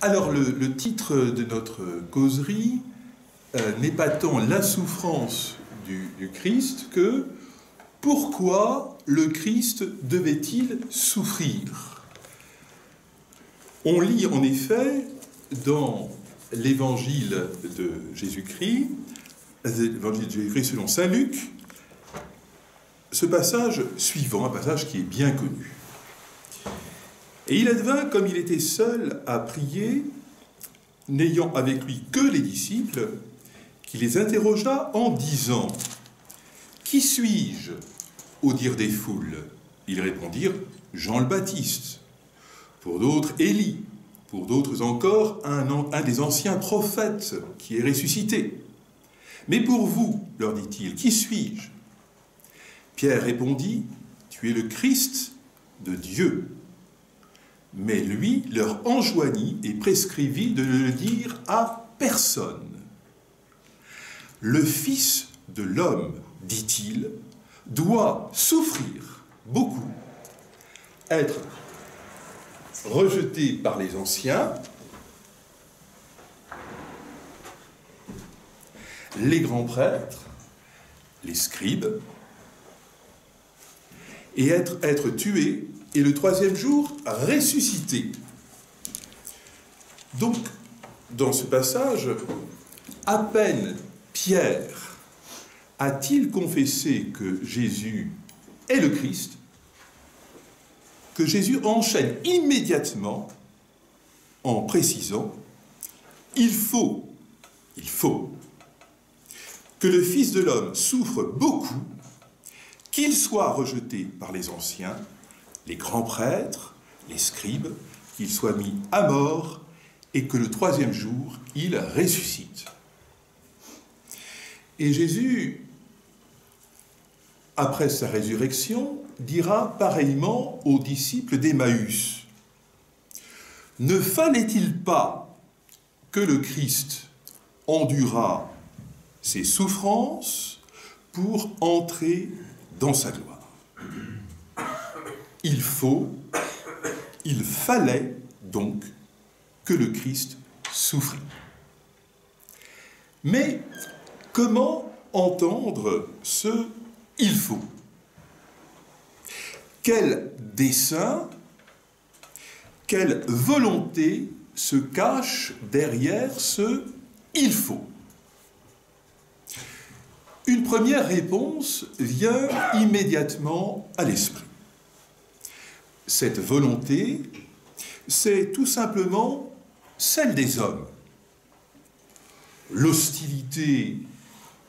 Alors, le titre de notre causerie n'est pas tant la souffrance du Christ que pourquoi le Christ devait-il souffrir? On lit en effet dans l'évangile de Jésus-Christ, l'évangile de Jésus-Christ selon saint Luc, ce passage suivant, un passage qui est bien connu. Et il advint, comme il était seul à prier, n'ayant avec lui que les disciples, qu'il les interrogea en disant « Qui suis-je » au dire des foules. Ils répondirent « Jean le Baptiste ». Pour d'autres, Élie. Pour d'autres encore, un des anciens prophètes qui est ressuscité. « Mais pour vous, leur dit-il, qui suis-je » Pierre répondit « Tu es le Christ de Dieu ». Mais lui leur enjoignit et prescrivit de ne le dire à personne. Le Fils de l'homme, dit-il, doit souffrir beaucoup, être rejeté par les anciens, les grands prêtres, les scribes, et être tué, et le troisième jour, ressuscité. Donc, dans ce passage, à peine Pierre a-t-il confessé que Jésus est le Christ, que Jésus enchaîne immédiatement en précisant « Il faut que le Fils de l'homme souffre beaucoup, qu'il soit rejeté par les anciens, les grands prêtres, les scribes, qu'il soit mis à mort et que le troisième jour, il ressuscite. » Et Jésus, après sa résurrection, dira pareillement aux disciples d'Emmaüs. Ne fallait-il pas que le Christ endurât ses souffrances pour entrer dans sa gloire? Il fallait donc que le Christ souffrit. Mais comment entendre ce « il faut » ? Quel dessein, quelle volonté se cache derrière ce « il faut » ? Une première réponse vient immédiatement à l'esprit. Cette volonté, c'est tout simplement celle des hommes. L'hostilité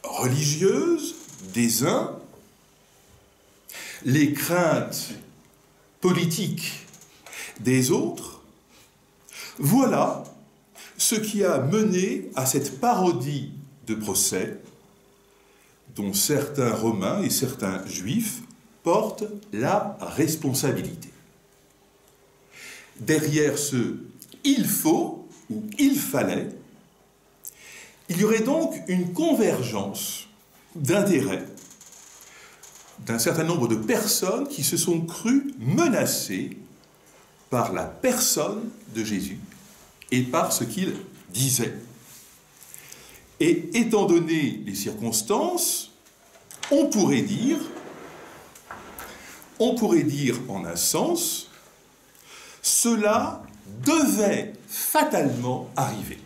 religieuse des uns, les craintes politiques des autres, voilà ce qui a mené à cette parodie de procès dont certains Romains et certains Juifs portent la responsabilité. Derrière ce « il faut » ou « il fallait », il y aurait donc une convergence d'intérêts d'un certain nombre de personnes qui se sont crues menacées par la personne de Jésus et par ce qu'il disait. Et étant donné les circonstances, on pourrait dire en un sens, cela devait fatalement arriver.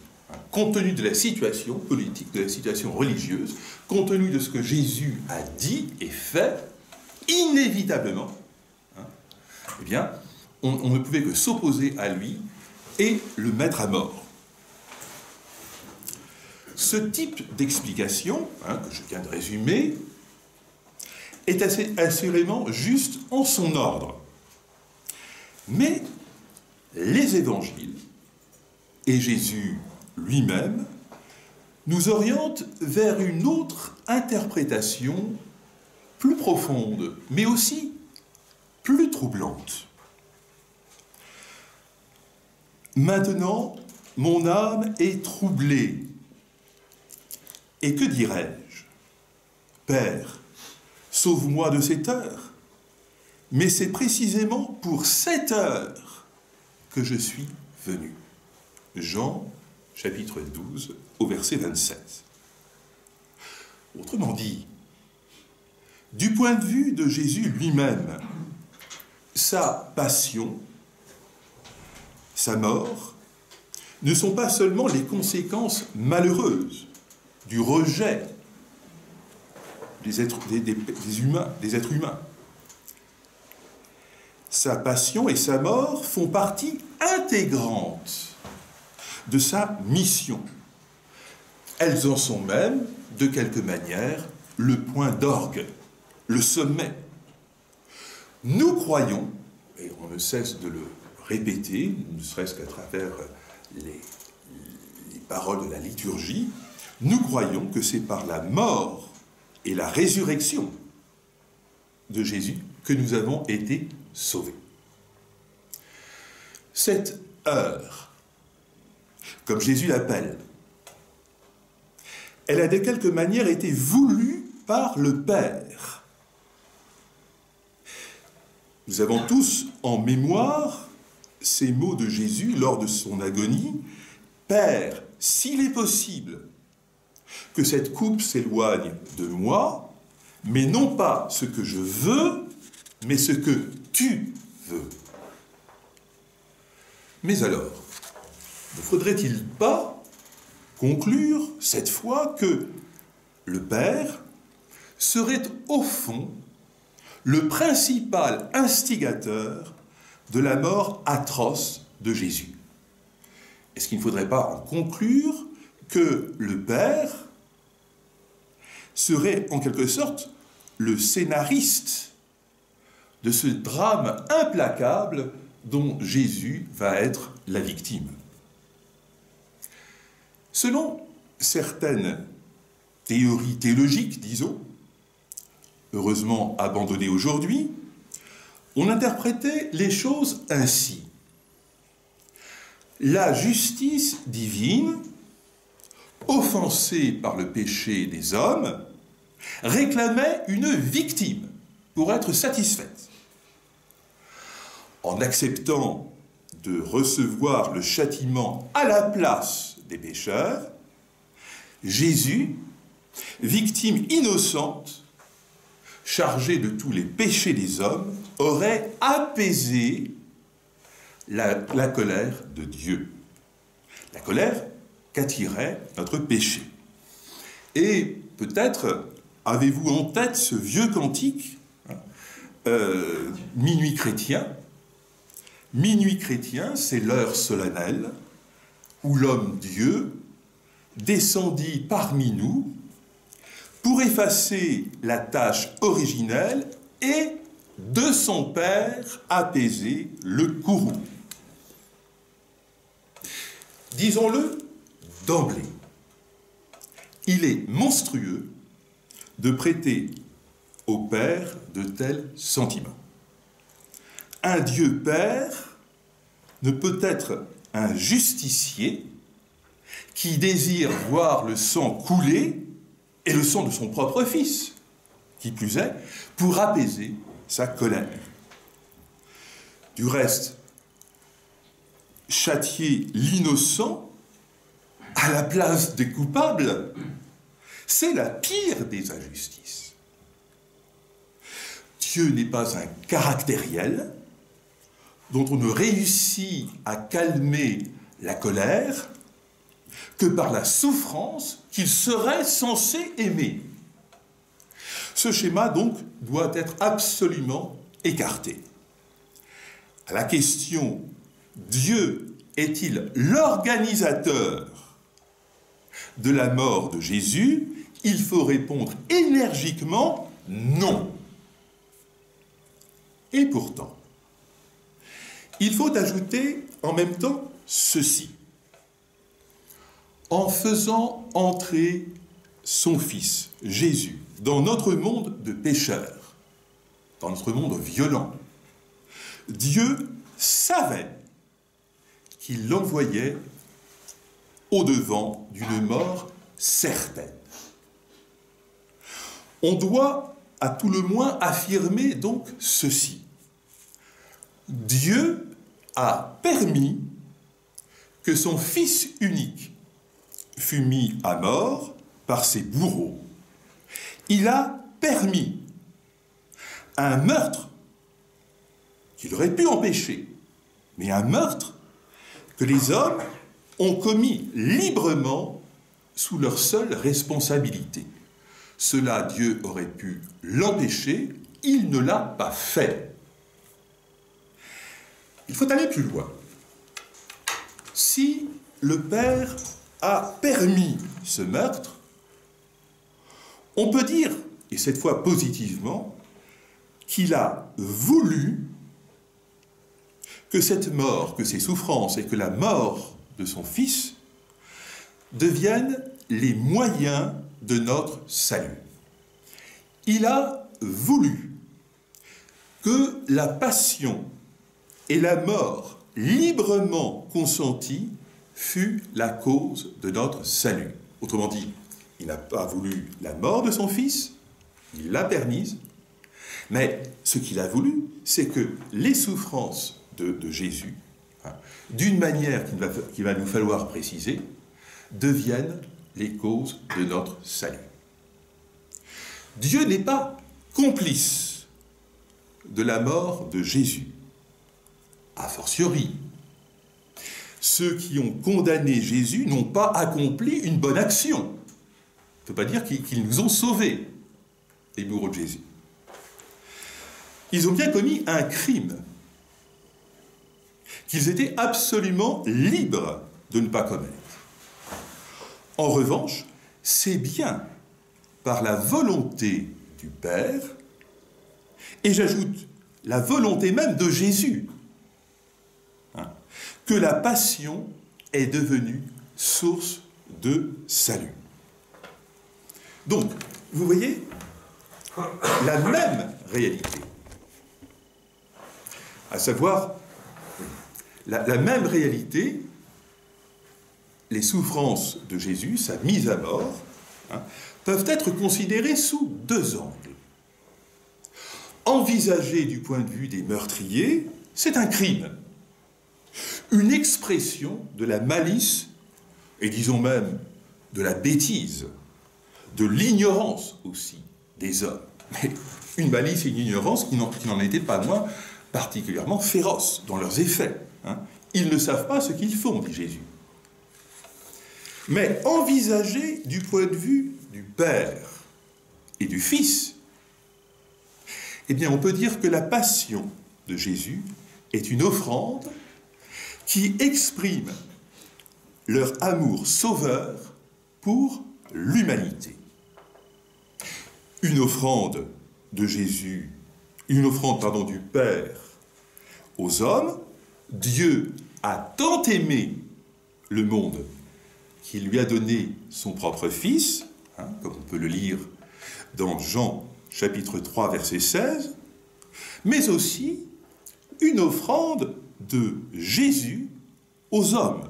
Compte tenu de la situation politique, de la situation religieuse, compte tenu de ce que Jésus a dit et fait, inévitablement, eh bien, on ne pouvait que s'opposer à lui et le mettre à mort. Ce type d'explication, que je viens de résumer, est assurément juste en son ordre. Mais les évangiles et Jésus lui-même nous orientent vers une autre interprétation plus profonde, mais aussi plus troublante. Maintenant, mon âme est troublée. Et que dirais-je ? Père, sauve-moi de cette heure. Mais c'est précisément pour cette heure que je suis venu. Jean, chapitre 12, au verset 27. Autrement dit, du point de vue de Jésus lui-même, sa passion, sa mort, ne sont pas seulement les conséquences malheureuses du rejet des êtres humains. Sa passion et sa mort font partie intégrante de sa mission. Elles en sont même, de quelque manière, le point d'orgue, le sommet. Nous croyons, et on ne cesse de le répéter, ne serait-ce qu'à travers les paroles de la liturgie, nous croyons que c'est par la mort et la résurrection de Jésus que nous avons été sauvés. Cette heure, comme Jésus l'appelle, elle a de quelque manière été voulue par le Père. Nous avons tous en mémoire ces mots de Jésus lors de son agonie. « Père, s'il est possible que cette coupe s'éloigne de moi, mais non pas ce que je veux, mais ce que tu veux. » Mais alors, ne faudrait-il pas conclure cette fois que le Père serait au fond le principal instigateur de la mort atroce de Jésus? Est-ce qu'il ne faudrait pas en conclure que le Père serait en quelque sorte le scénariste de ce drame implacable dont Jésus va être la victime? Selon certaines théories théologiques, disons, heureusement abandonnées aujourd'hui, on interprétait les choses ainsi. La justice divine, offensée par le péché des hommes, réclamait une victime pour être satisfaite. En acceptant de recevoir le châtiment à la place des pécheurs, Jésus, victime innocente, chargée de tous les péchés des hommes, aurait apaisé la colère de Dieu. La colère qu'attirait notre péché. Et peut-être avez-vous en tête ce vieux cantique, Minuit chrétien. Minuit chrétien, c'est l'heure solennelle où l'homme-dieu descendit parmi nous pour effacer la tâche originelle et de son Père apaiser le courroux. Disons-le d'emblée, il est monstrueux de prêter au Père de tels sentiments. Un Dieu Père ne peut être un justicier qui désire voir le sang couler, et le sang de son propre fils, qui plus est, pour apaiser sa colère. Du reste, châtier l'innocent à la place des coupables, c'est la pire des injustices. Dieu n'est pas un caractériel dont on ne réussit à calmer la colère que par la souffrance qu'il serait censé aimer. Ce schéma, donc, doit être absolument écarté. À la question « Dieu est-il l'organisateur de la mort de Jésus ?», il faut répondre énergiquement « non ». Et pourtant, il faut ajouter en même temps ceci. En faisant entrer son Fils, Jésus, dans notre monde de pécheurs, dans notre monde violent, Dieu savait qu'il l'envoyait au-devant d'une mort certaine. On doit à tout le moins affirmer donc ceci. Dieu a permis que son fils unique fut mis à mort par ses bourreaux, il a permis un meurtre qu'il aurait pu empêcher, mais un meurtre que les hommes ont commis librement sous leur seule responsabilité. Cela, Dieu aurait pu l'empêcher, il ne l'a pas fait. Il faut aller plus loin. Si le Père a permis ce meurtre, on peut dire, et cette fois positivement, qu'il a voulu que cette mort, que ces souffrances et que la mort de son Fils deviennent les moyens de notre salut. Il a voulu que la passion et la mort librement consentie fût la cause de notre salut. Autrement dit, il n'a pas voulu la mort de son Fils, il l'a permise, mais ce qu'il a voulu, c'est que les souffrances de Jésus, d'une manière qu'il va nous falloir préciser, deviennent les causes de notre salut. Dieu n'est pas complice de la mort de Jésus. A fortiori, ceux qui ont condamné Jésus n'ont pas accompli une bonne action. On ne peut pas dire qu'ils nous ont sauvés, les bourreaux de Jésus. Ils ont bien commis un crime qu'ils étaient absolument libres de ne pas commettre. En revanche, c'est bien par la volonté du Père, et j'ajoute la volonté même de Jésus, que la passion est devenue source de salut. Donc, vous voyez, la même réalité, à savoir la même réalité, les souffrances de Jésus, sa mise à mort, peuvent être considérées sous deux angles. Envisagé du point de vue des meurtriers, c'est un crime, une expression de la malice, et disons même de la bêtise, de l'ignorance aussi des hommes. Mais une malice et une ignorance qui n'en étaient pas moins particulièrement féroces dans leurs effets. Ils ne savent pas ce qu'ils font, dit Jésus. Mais envisagé du point de vue du Père et du Fils, eh bien on peut dire que la passion de Jésus est une offrande qui exprime leur amour sauveur pour l'humanité. Une offrande de Jésus, une offrande, du Père aux hommes. Dieu a tant aimé le monde qu'il lui a donné son propre Fils, comme on peut le lire dans Jean chapitre 3, verset 16, mais aussi une offrande de Jésus aux hommes.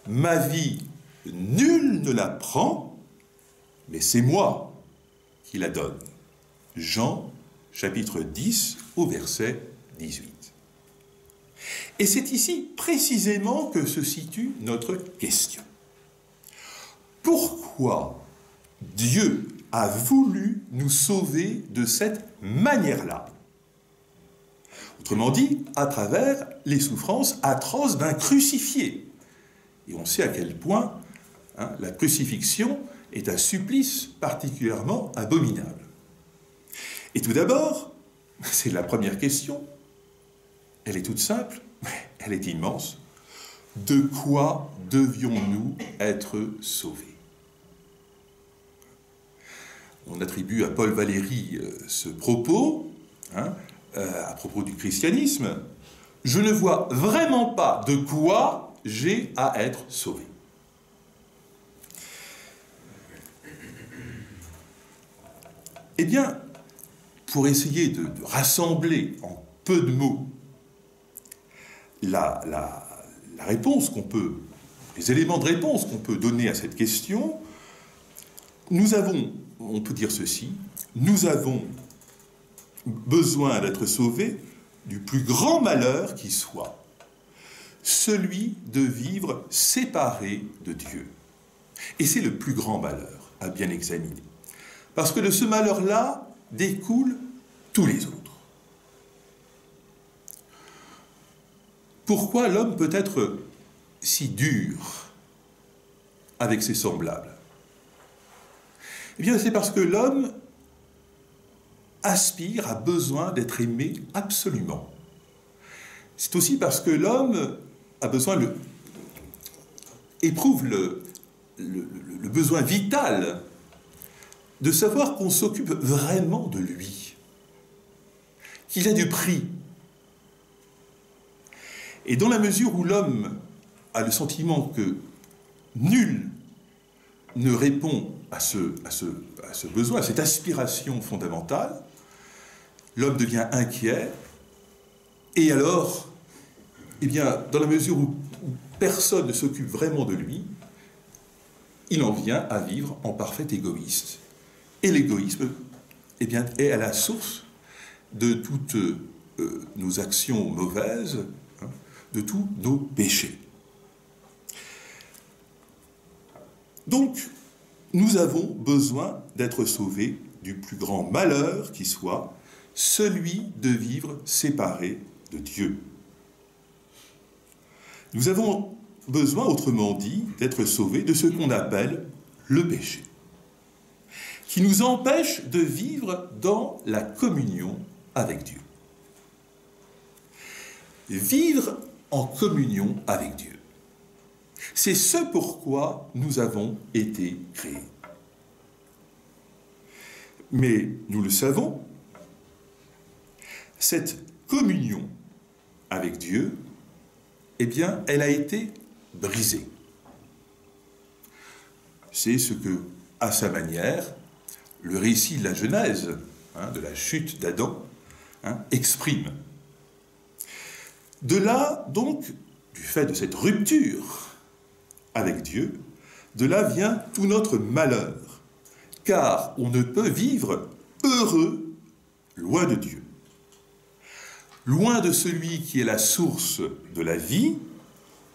Ma vie, nul ne la prend, mais c'est moi qui la donne. Jean chapitre 10 au verset 18. Et c'est ici précisément que se situe notre question. Pourquoi Dieu a voulu nous sauver de cette manière-là? Autrement dit, à travers les souffrances atroces d'un crucifié. Et on sait à quel point la crucifixion est un supplice particulièrement abominable. Et tout d'abord, c'est la première question, elle est toute simple, mais elle est immense. De quoi devions-nous être sauvés? On attribue à Paul Valéry ce propos, à propos du christianisme. Je ne vois vraiment pas de quoi j'ai à être sauvé. Eh bien, pour essayer de rassembler en peu de mots la réponse qu'on peut, les éléments de réponse qu'on peut donner à cette question, nous avons, on peut dire ceci, nous avons besoin d'être sauvés du plus grand malheur qui soit, celui de vivre séparé de Dieu. Et c'est le plus grand malheur à bien examiner. Parce que de ce malheur-là découlent tous les autres. Pourquoi l'homme peut être si dur avec ses semblables? Eh bien, c'est parce que l'homme aspire, a besoin d'être aimé absolument. C'est aussi parce que l'homme a besoin, éprouve le besoin vital de savoir qu'on s'occupe vraiment de lui, qu'il a du prix. Et dans la mesure où l'homme a le sentiment que nul ne répond à ce besoin, à cette aspiration fondamentale, l'homme devient inquiet, et alors, eh bien, dans la mesure où personne ne s'occupe vraiment de lui, il en vient à vivre en parfait égoïste. Et l'égoïsme, eh bien, est à la source de toutes nos actions mauvaises, hein, de tous nos péchés. Donc, nous avons besoin d'être sauvés du plus grand malheur qui soit, celui de vivre séparé de Dieu. Nous avons besoin, autrement dit, d'être sauvés de ce qu'on appelle le péché, qui nous empêche de vivre dans la communion avec Dieu. Vivre en communion avec Dieu. C'est ce pourquoi nous avons été créés. Mais nous le savons, cette communion avec Dieu, eh bien, elle a été brisée. C'est ce que, à sa manière, le récit de la Genèse, de la chute d'Adam, exprime. De là, donc, du fait de cette rupture avec Dieu, de là vient tout notre malheur, car on ne peut vivre heureux loin de Dieu. Loin de celui qui est la source de la vie,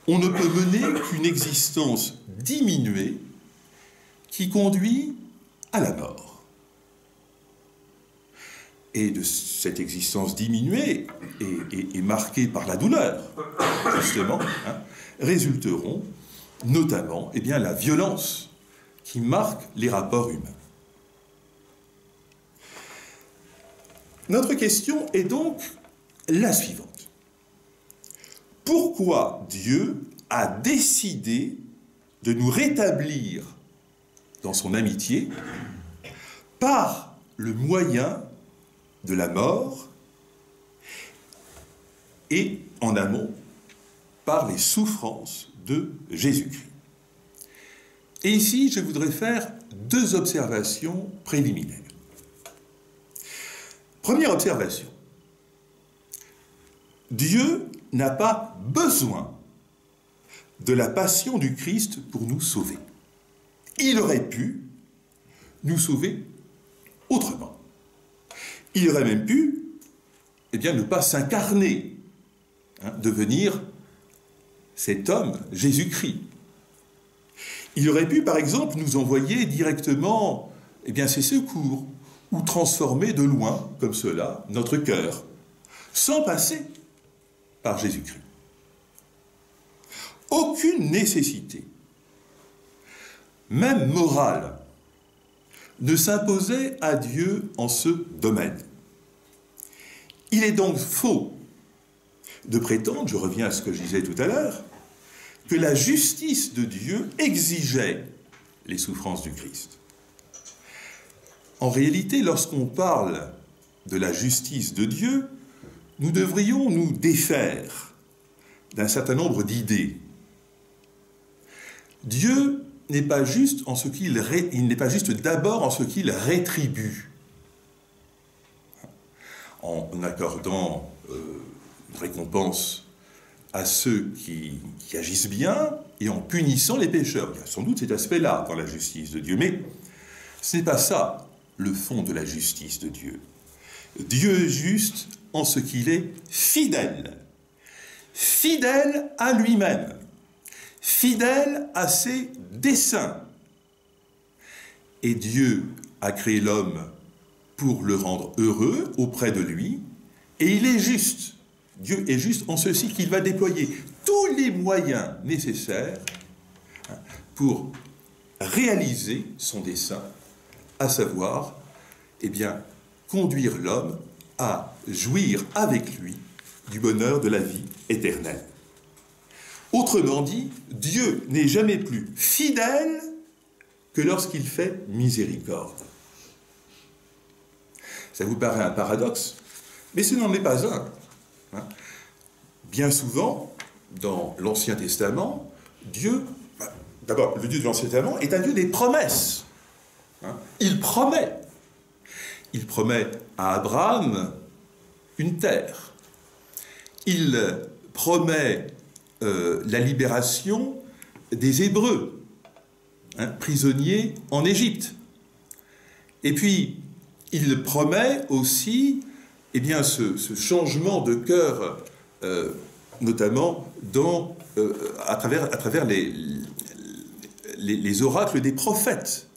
on ne peut mener qu'une existence diminuée qui conduit à la mort. Et de cette existence diminuée et marquée par la douleur, justement, résulteront notamment la violence qui marque les rapports humains. Notre question est donc la suivante. Pourquoi Dieu a décidé de nous rétablir dans son amitié par le moyen de la mort et en amont par les souffrances de Jésus-Christ? Et ici, je voudrais faire deux observations préliminaires. Première observation. Dieu n'a pas besoin de la passion du Christ pour nous sauver. Il aurait pu nous sauver autrement. Il aurait même pu, ne pas s'incarner, devenir cet homme, Jésus-Christ. Il aurait pu, par exemple, nous envoyer directement ses secours, ou transformer de loin, comme cela, notre cœur, sans passer par Jésus-Christ. Aucune nécessité, même morale, ne s'imposait à Dieu en ce domaine. Il est donc faux de prétendre, je reviens à ce que je disais tout à l'heure, que la justice de Dieu exigeait les souffrances du Christ. En réalité, lorsqu'on parle de la justice de Dieu, nous devrions nous défaire d'un certain nombre d'idées. Dieu n'est pas juste en ce il n'est pas juste d'abord en ce qu'il rétribue, en accordant une récompense à ceux qui agissent bien et en punissant les pécheurs. Il y a sans doute cet aspect-là dans la justice de Dieu, mais ce n'est pas ça le fond de la justice de Dieu. Dieu est juste en ce qu'il est fidèle. fidèle à lui-même, fidèle à ses desseins. Et Dieu a créé l'homme pour le rendre heureux auprès de lui, et il est juste. Dieu est juste en ceci qu'il va déployer tous les moyens nécessaires pour réaliser son dessein, à savoir, eh bien, conduire l'homme à jouir avec lui du bonheur de la vie éternelle. Autrement dit, Dieu n'est jamais plus fidèle que lorsqu'il fait miséricorde. Ça vous paraît un paradoxe, mais ce n'en est pas un. Bien souvent, dans l'Ancien Testament, Dieu, d'abord, le Dieu de l'Ancien Testament est un Dieu des promesses. Il promet. Il promet à Abraham une terre. Il promet la libération des Hébreux, prisonniers en Égypte. Et puis, il promet aussi eh bien, ce changement de cœur, notamment à travers les oracles des prophètes.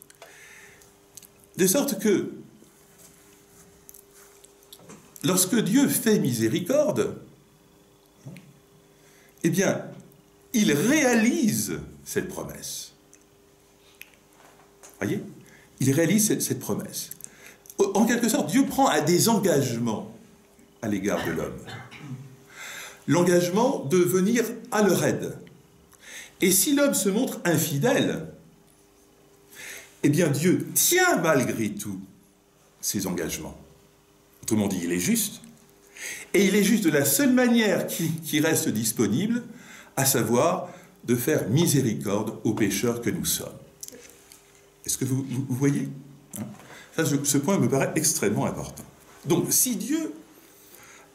De sorte que, lorsque Dieu fait miséricorde, eh bien, il réalise cette promesse. Voyez ? Il réalise cette promesse. En quelque sorte, Dieu prend des engagements à l'égard de l'homme. L'engagement de venir à leur aide. Et si l'homme se montre infidèle, eh bien Dieu tient malgré tout ses engagements. Autrement dit, il est juste. Et il est juste de la seule manière qui reste disponible, à savoir de faire miséricorde aux pécheurs que nous sommes. Est-ce que vous voyez ? Ce point me paraît extrêmement important. Donc, si Dieu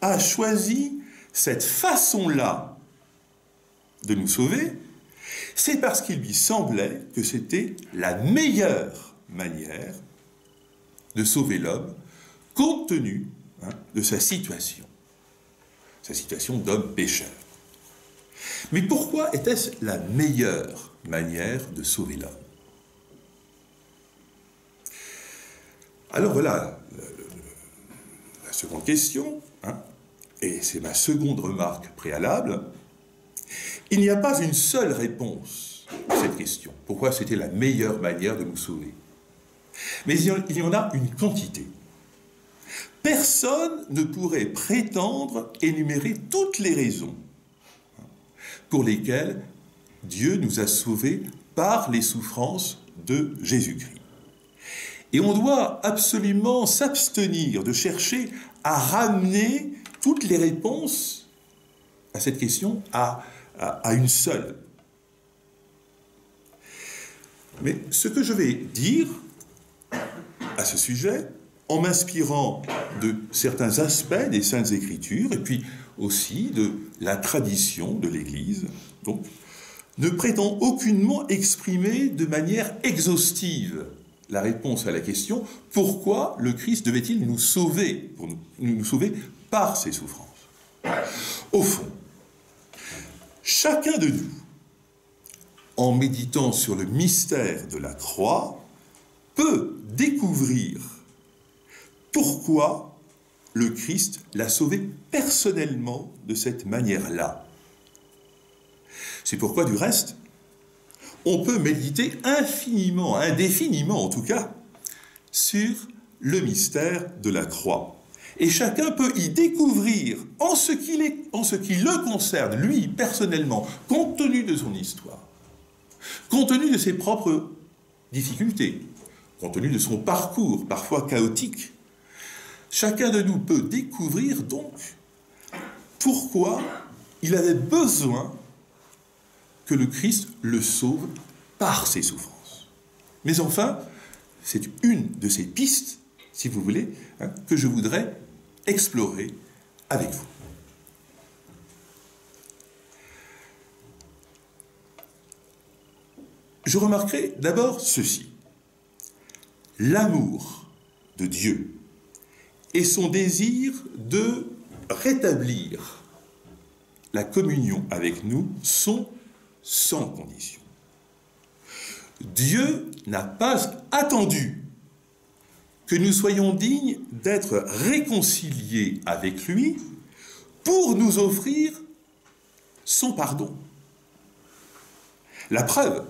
a choisi cette façon-là de nous sauver, c'est parce qu'il lui semblait que c'était la meilleure manière de sauver l'homme, compte tenu de sa situation d'homme pécheur. Mais pourquoi était-ce la meilleure manière de sauver l'homme ? Alors voilà la seconde question, et c'est ma seconde remarque préalable. Il n'y a pas une seule réponse à cette question. Pourquoi c'était la meilleure manière de nous sauver ? Mais il y en a une quantité. Personne ne pourrait prétendre énumérer toutes les raisons pour lesquelles Dieu nous a sauvés par les souffrances de Jésus-Christ. Et on doit absolument s'abstenir de chercher à ramener toutes les réponses à cette question à une seule. Mais ce que je vais dire à ce sujet, en m'inspirant de certains aspects des Saintes Écritures, et puis aussi de la tradition de l'Église, donc, ne prétend aucunement exprimer de manière exhaustive la réponse à la question « Pourquoi le Christ devait-il nous sauver, nous sauver par ses souffrances ?» Au fond, chacun de nous, en méditant sur le mystère de la croix, peut découvrir pourquoi le Christ l'a sauvé personnellement de cette manière-là. C'est pourquoi, du reste, on peut méditer infiniment, indéfiniment en tout cas, sur le mystère de la croix. Et chacun peut y découvrir, en ce qui le concerne, lui, personnellement, compte tenu de son histoire, compte tenu de ses propres difficultés, compte tenu de son parcours, parfois chaotique, chacun de nous peut découvrir donc pourquoi il avait besoin que le Christ le sauve par ses souffrances. Mais enfin, c'est une de ces pistes, si vous voulez, que je voudrais explorer avec vous. Je remarquerai d'abord ceci. L'amour de Dieu et son désir de rétablir la communion avec nous sont sans condition. Dieu n'a pas attendu que nous soyons dignes d'être réconciliés avec lui pour nous offrir son pardon. La preuve,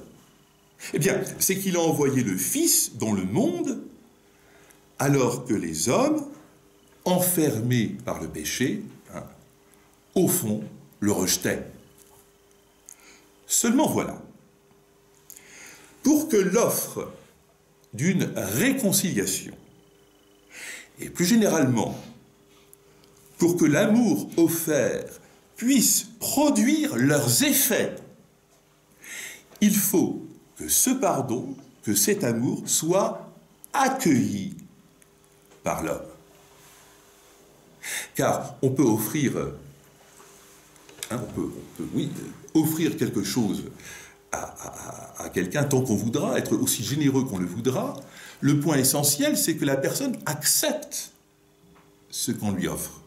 eh bien, c'est qu'il a envoyé le Fils dans le monde alors que les hommes, enfermés par le péché, au fond, le rejetaient. Seulement voilà, pour que l'offre d'une réconciliation, et plus généralement, pour que l'amour offert puisse produire leurs effets, il faut que ce pardon, que cet amour soit accueilli par l'homme. Car on peut offrir, offrir quelque chose à quelqu'un tant qu'on voudra, être aussi généreux qu'on le voudra. Le point essentiel, c'est que la personne accepte ce qu'on lui offre.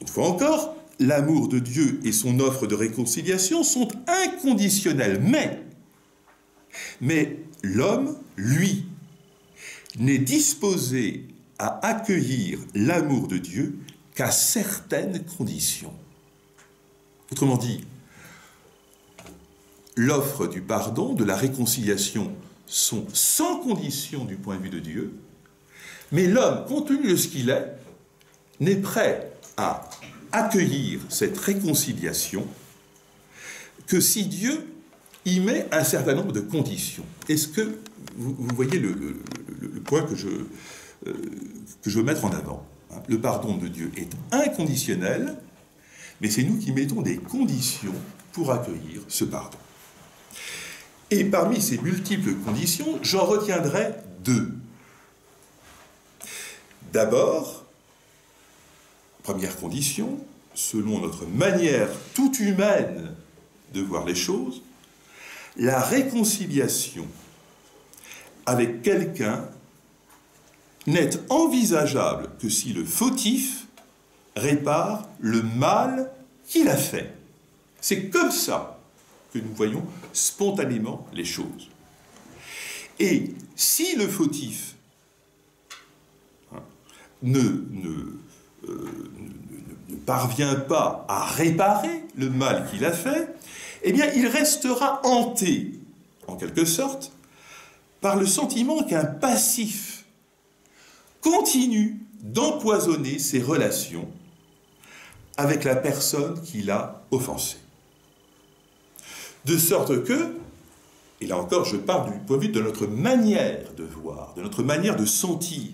Une fois encore, l'amour de Dieu et son offre de réconciliation sont inconditionnels, mais l'homme, lui, n'est disposé à accueillir l'amour de Dieu qu'à certaines conditions. Autrement dit, l'offre du pardon, de la réconciliation sont sans condition du point de vue de Dieu, mais l'homme, compte tenu de ce qu'il est, n'est prêt à accueillir cette réconciliation que si Dieu y met un certain nombre de conditions. Est-ce que vous voyez le point que je veux mettre en avant? Le pardon de Dieu est inconditionnel, mais c'est nous qui mettons des conditions pour accueillir ce pardon. Et parmi ces multiples conditions, j'en retiendrai deux. D'abord, première condition, selon notre manière toute humaine de voir les choses, la réconciliation avec quelqu'un n'est envisageable que si le fautif répare le mal qu'il a fait. C'est comme ça que nous voyons spontanément les choses. Et si le fautif ne parvient pas à réparer le mal qu'il a fait, eh bien, il restera hanté, en quelque sorte, par le sentiment qu'un passif continue d'empoisonner ses relations avec la personne qui l'a offensé. De sorte que, et là encore je parle du point de vue de notre manière de voir, de notre manière de sentir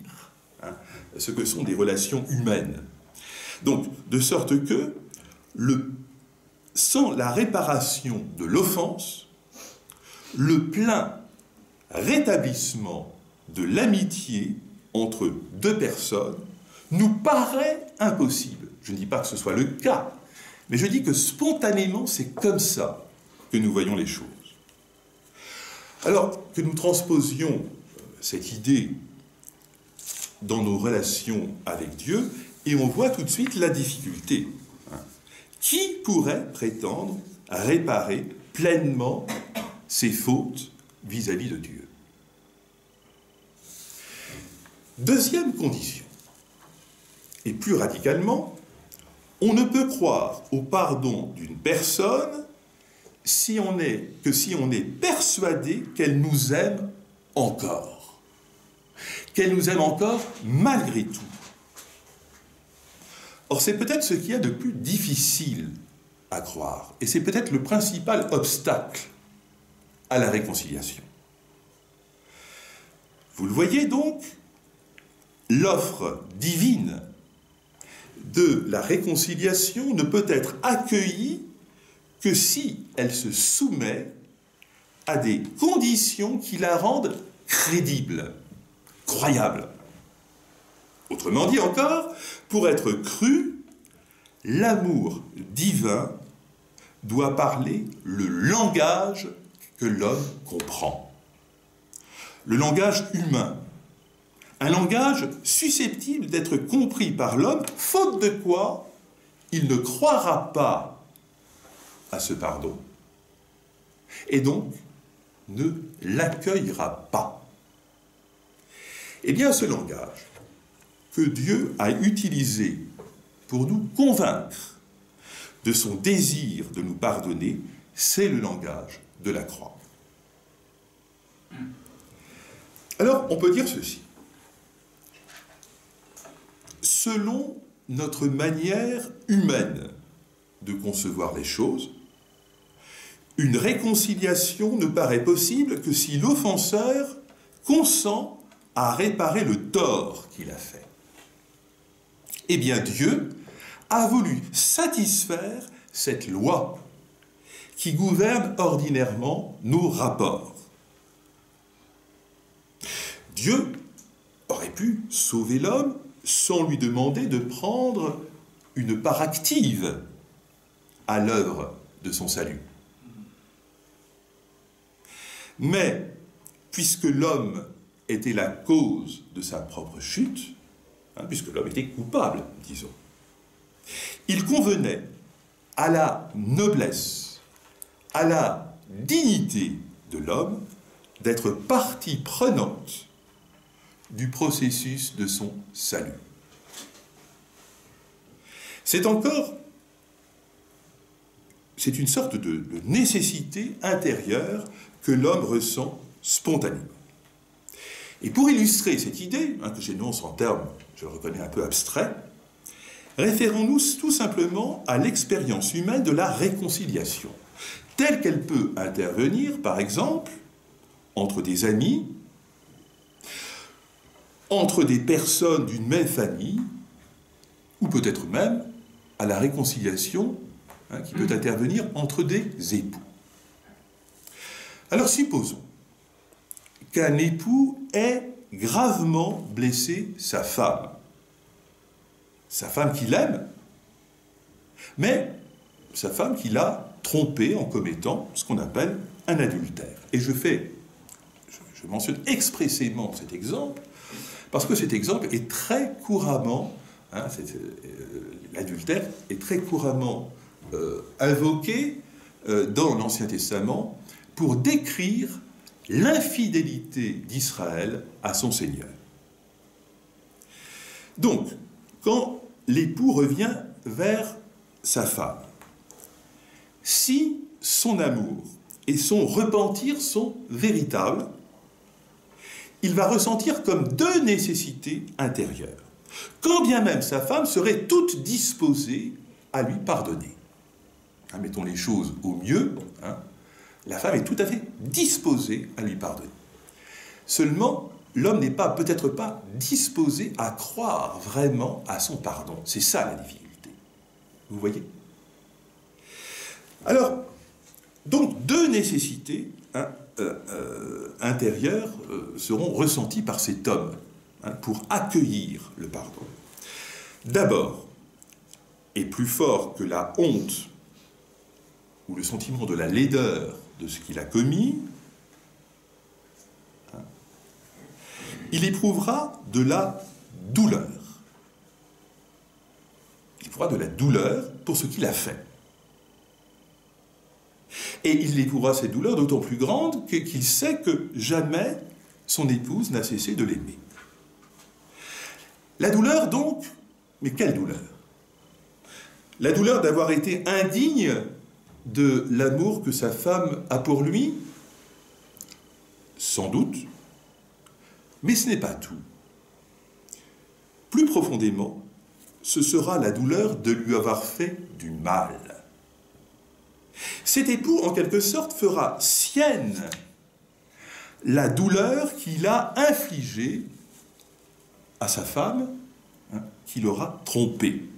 ce que sont des relations humaines. Donc, de sorte que, sans la réparation de l'offense, le plein rétablissement de l'amitié entre deux personnes nous paraît impossible. Je ne dis pas que ce soit le cas, mais je dis que spontanément, c'est comme ça que nous voyons les choses. Alors que nous transposions cette idée dans nos relations avec Dieu, et on voit tout de suite la difficulté. Qui pourrait prétendre à réparer pleinement ses fautes vis-à-vis de Dieu? Deuxième condition, et plus radicalement, on ne peut croire au pardon d'une personne si on est persuadé qu'elle nous aime encore. Qu'elle nous aime encore malgré tout. Or, c'est peut-être ce qu'il y a de plus difficile à croire, et c'est peut-être le principal obstacle à la réconciliation. Vous le voyez donc, l'offre divine de la réconciliation ne peut être accueillie que si elle se soumet à des conditions qui la rendent crédible, croyable. Autrement dit encore, pour être cru, l'amour divin doit parler le langage que l'homme comprend. Le langage humain. Un langage susceptible d'être compris par l'homme, faute de quoi il ne croira pas à ce pardon, et donc ne l'accueillera pas. Eh bien, ce langage que Dieu a utilisé pour nous convaincre de son désir de nous pardonner, c'est le langage de la croix. Alors, on peut dire ceci. Selon notre manière humaine de concevoir les choses, une réconciliation ne paraît possible que si l'offenseur consent à réparer le tort qu'il a fait. Eh bien, Dieu a voulu satisfaire cette loi qui gouverne ordinairement nos rapports. Dieu aurait pu sauver l'homme sans lui demander de prendre une part active à l'œuvre de son salut. Mais, puisque l'homme était la cause de sa propre chute, puisque l'homme était coupable, disons, il convenait à la noblesse, à la dignité de l'homme d'être partie prenante du processus de son salut. C'est une sorte de nécessité intérieure que l'homme ressent spontanément. Et pour illustrer cette idée, que j'énonce en termes, je le reconnais, un peu abstraits, référons-nous tout simplement à l'expérience humaine de la réconciliation, telle qu'elle peut intervenir, par exemple, entre des amis, entre des personnes d'une même famille, ou peut-être même à la réconciliation qui peut intervenir entre des époux. Alors supposons qu'un époux ait gravement blessé sa femme qu'il aime, mais sa femme qu'il a trompée en commettant ce qu'on appelle un adultère. Et je mentionne expressément cet exemple, parce que cet exemple est très couramment, l'adultère est très couramment invoqué dans l'Ancien Testament pour décrire l'infidélité d'Israël à son Seigneur. Donc, quand l'époux revient vers sa femme, si son amour et son repentir sont véritables, il va ressentir comme deux nécessités intérieures, quand bien même sa femme serait toute disposée à lui pardonner. Mettons les choses au mieux, la femme est tout à fait disposée à lui pardonner. Seulement, l'homme n'est peut-être pas disposé à croire vraiment à son pardon. C'est ça la difficulté. Vous voyez ? Alors, donc, deux nécessités intérieures seront ressenties par cet homme pour accueillir le pardon. D'abord, et plus fort que la honte ou le sentiment de la laideur de ce qu'il a commis, il éprouvera de la douleur. Il éprouvera de la douleur pour ce qu'il a fait. Et il éprouvera cette douleur d'autant plus grande qu'il sait que jamais son épouse n'a cessé de l'aimer. La douleur donc, mais quelle douleur ? La douleur d'avoir été indigne de l'amour que sa femme a pour lui, sans doute, mais ce n'est pas tout. Plus profondément, ce sera la douleur de lui avoir fait du mal. Cet époux, en quelque sorte, fera sienne la douleur qu'il a infligée à sa femme, qui l'aura trompée.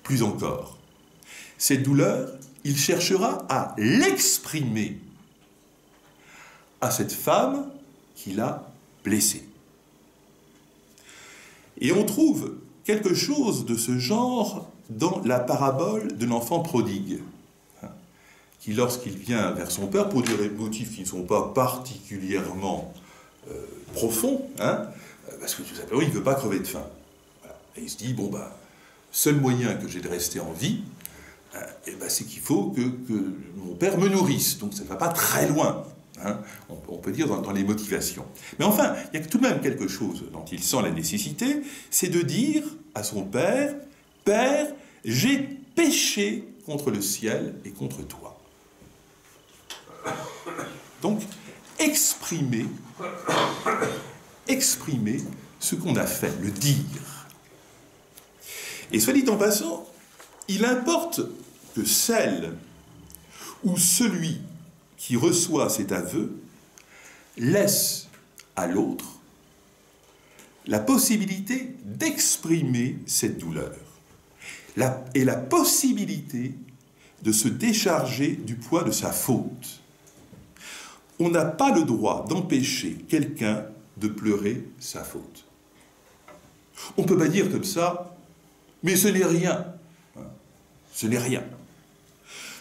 Plus encore, cette douleur, il cherchera à l'exprimer à cette femme qu'il a blessée. Et on trouve quelque chose de ce genre dans la parabole de l'enfant prodigue, qui, lorsqu'il vient vers son père, pour des motifs qui ne sont pas particulièrement profonds, parce que tout simplement, il ne veut pas crever de faim. Voilà. Et il se dit, seul moyen que j'ai de rester en vie, eh ben, c'est qu'il faut que mon père me nourrisse. Donc ça ne va pas très loin, hein, on peut dire dans les motivations. Mais enfin, il y a tout de même quelque chose dont il sent la nécessité, c'est de dire à son père, « Père, j'ai péché contre le ciel et contre toi. » Donc, exprimer ce qu'on a fait, le dire. Et soit dit en passant, il importe que celle ou celui qui reçoit cet aveu laisse à l'autre la possibilité d'exprimer cette douleur et la possibilité de se décharger du poids de sa faute. On n'a pas le droit d'empêcher quelqu'un de pleurer sa faute. On ne peut pas dire comme ça, mais ce n'est rien. Ce n'est rien.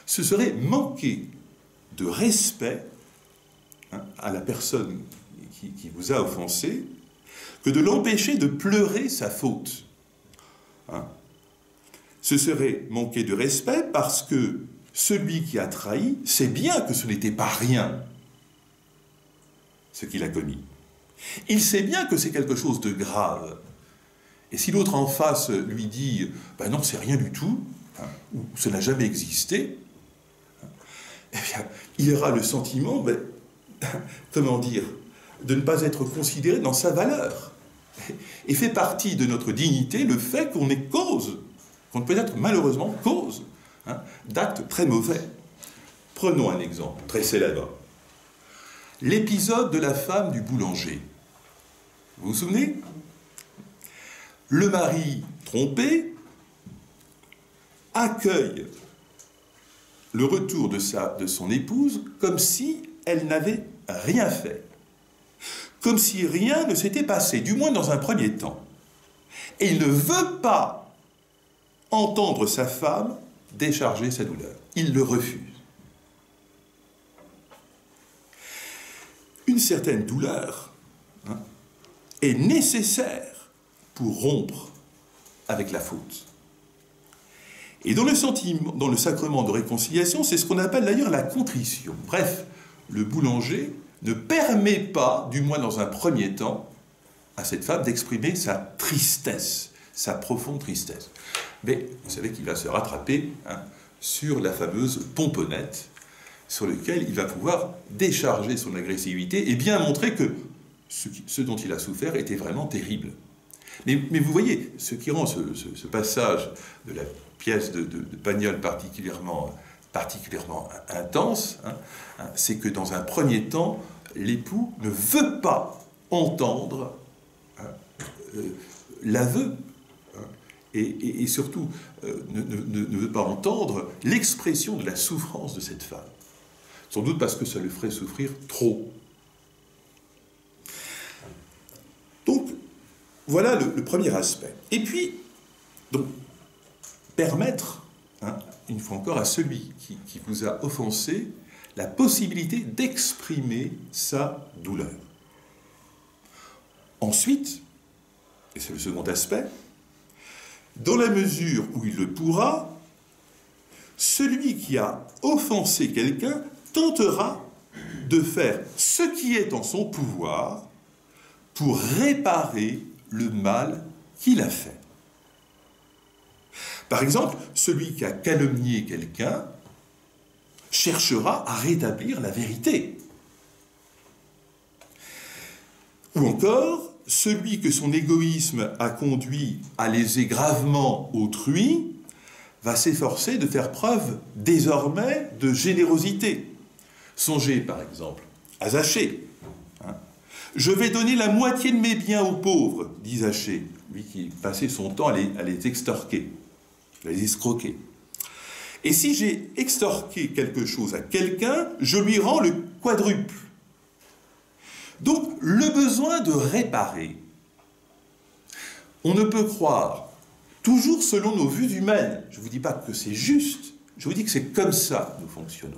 Ce serait manquer de respect à la personne qui vous a offensé que de l'empêcher de pleurer sa faute. Ce serait manquer de respect parce que celui qui a trahi sait bien que ce n'était pas rien ce qu'il a commis. Il sait bien que c'est quelque chose de grave. Et si l'autre en face lui dit « ben non, c'est rien du tout », ou « ça n'a jamais existé », eh bien, il aura le sentiment, comment dire, de ne pas être considéré dans sa valeur. Et fait partie de notre dignité le fait qu'on est cause, qu'on peut être malheureusement cause d'actes très mauvais. Prenons un exemple très célèbre. L'épisode de la femme du boulanger. Vous vous souvenez? Le mari trompé accueille le retour de son épouse comme si elle n'avait rien fait. Comme si rien ne s'était passé, du moins dans un premier temps. Et il ne veut pas entendre sa femme décharger sa douleur. Il le refuse. Une certaine douleur est nécessaire pour rompre avec la faute. Et dans le sacrement de réconciliation, c'est ce qu'on appelle d'ailleurs la contrition. Bref, le boulanger ne permet pas, du moins dans un premier temps, à cette femme d'exprimer sa tristesse, sa profonde tristesse. Mais vous savez qu'il va se rattraper sur la fameuse pomponnette, sur lequel il va pouvoir décharger son agressivité et bien montrer que ce dont il a souffert était vraiment terrible. Mais vous voyez, ce qui rend ce passage de la pièce de Pagnol particulièrement intense, c'est que dans un premier temps, l'époux ne veut pas entendre l'aveu, et surtout ne veut pas entendre l'expression de la souffrance de cette femme. Sans doute parce que ça le ferait souffrir trop. Donc, voilà le premier aspect. Et puis, donc, permettre, une fois encore, à celui qui vous a offensé, la possibilité d'exprimer sa douleur. Ensuite, et c'est le second aspect, dans la mesure où il le pourra, celui qui a offensé quelqu'un tentera de faire ce qui est en son pouvoir pour réparer le mal qu'il a fait. Par exemple, celui qui a calomnié quelqu'un cherchera à rétablir la vérité. Ou encore, celui que son égoïsme a conduit à léser gravement autrui va s'efforcer de faire preuve désormais de générosité. Songez par exemple à Zachée. Je vais donner la moitié de mes biens aux pauvres, dit Zachée, lui qui passait son temps à les extorquer, à les escroquer. Et si j'ai extorqué quelque chose à quelqu'un, je lui rends le quadruple. Donc, le besoin de réparer. On ne peut croire, toujours selon nos vues humaines, je ne vous dis pas que c'est juste, je vous dis que c'est comme ça que nous fonctionnons.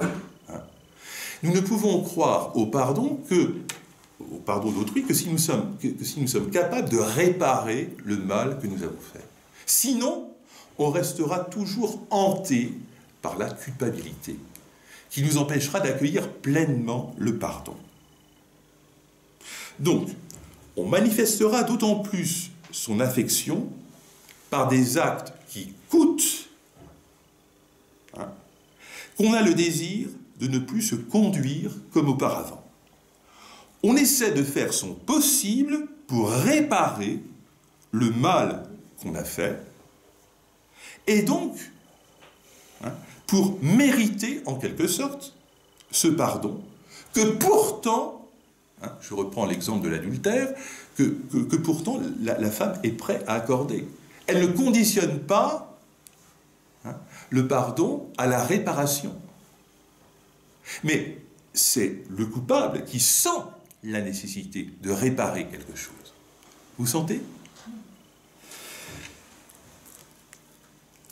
Nous ne pouvons croire au pardon d'autrui que si nous sommes capables de réparer le mal que nous avons fait. Sinon, on restera toujours hanté par la culpabilité, qui nous empêchera d'accueillir pleinement le pardon. Donc, on manifestera d'autant plus son affection par des actes qui coûtent, qu'on a le désir de ne plus se conduire comme auparavant. On essaie de faire son possible pour réparer le mal qu'on a fait, et donc, pour mériter, en quelque sorte, ce pardon, que pourtant, je reprends l'exemple de l'adultère, que pourtant la femme est prête à accorder. Elle ne conditionne pas le pardon à la réparation. Mais c'est le coupable qui sent la nécessité de réparer quelque chose. Vous sentez ?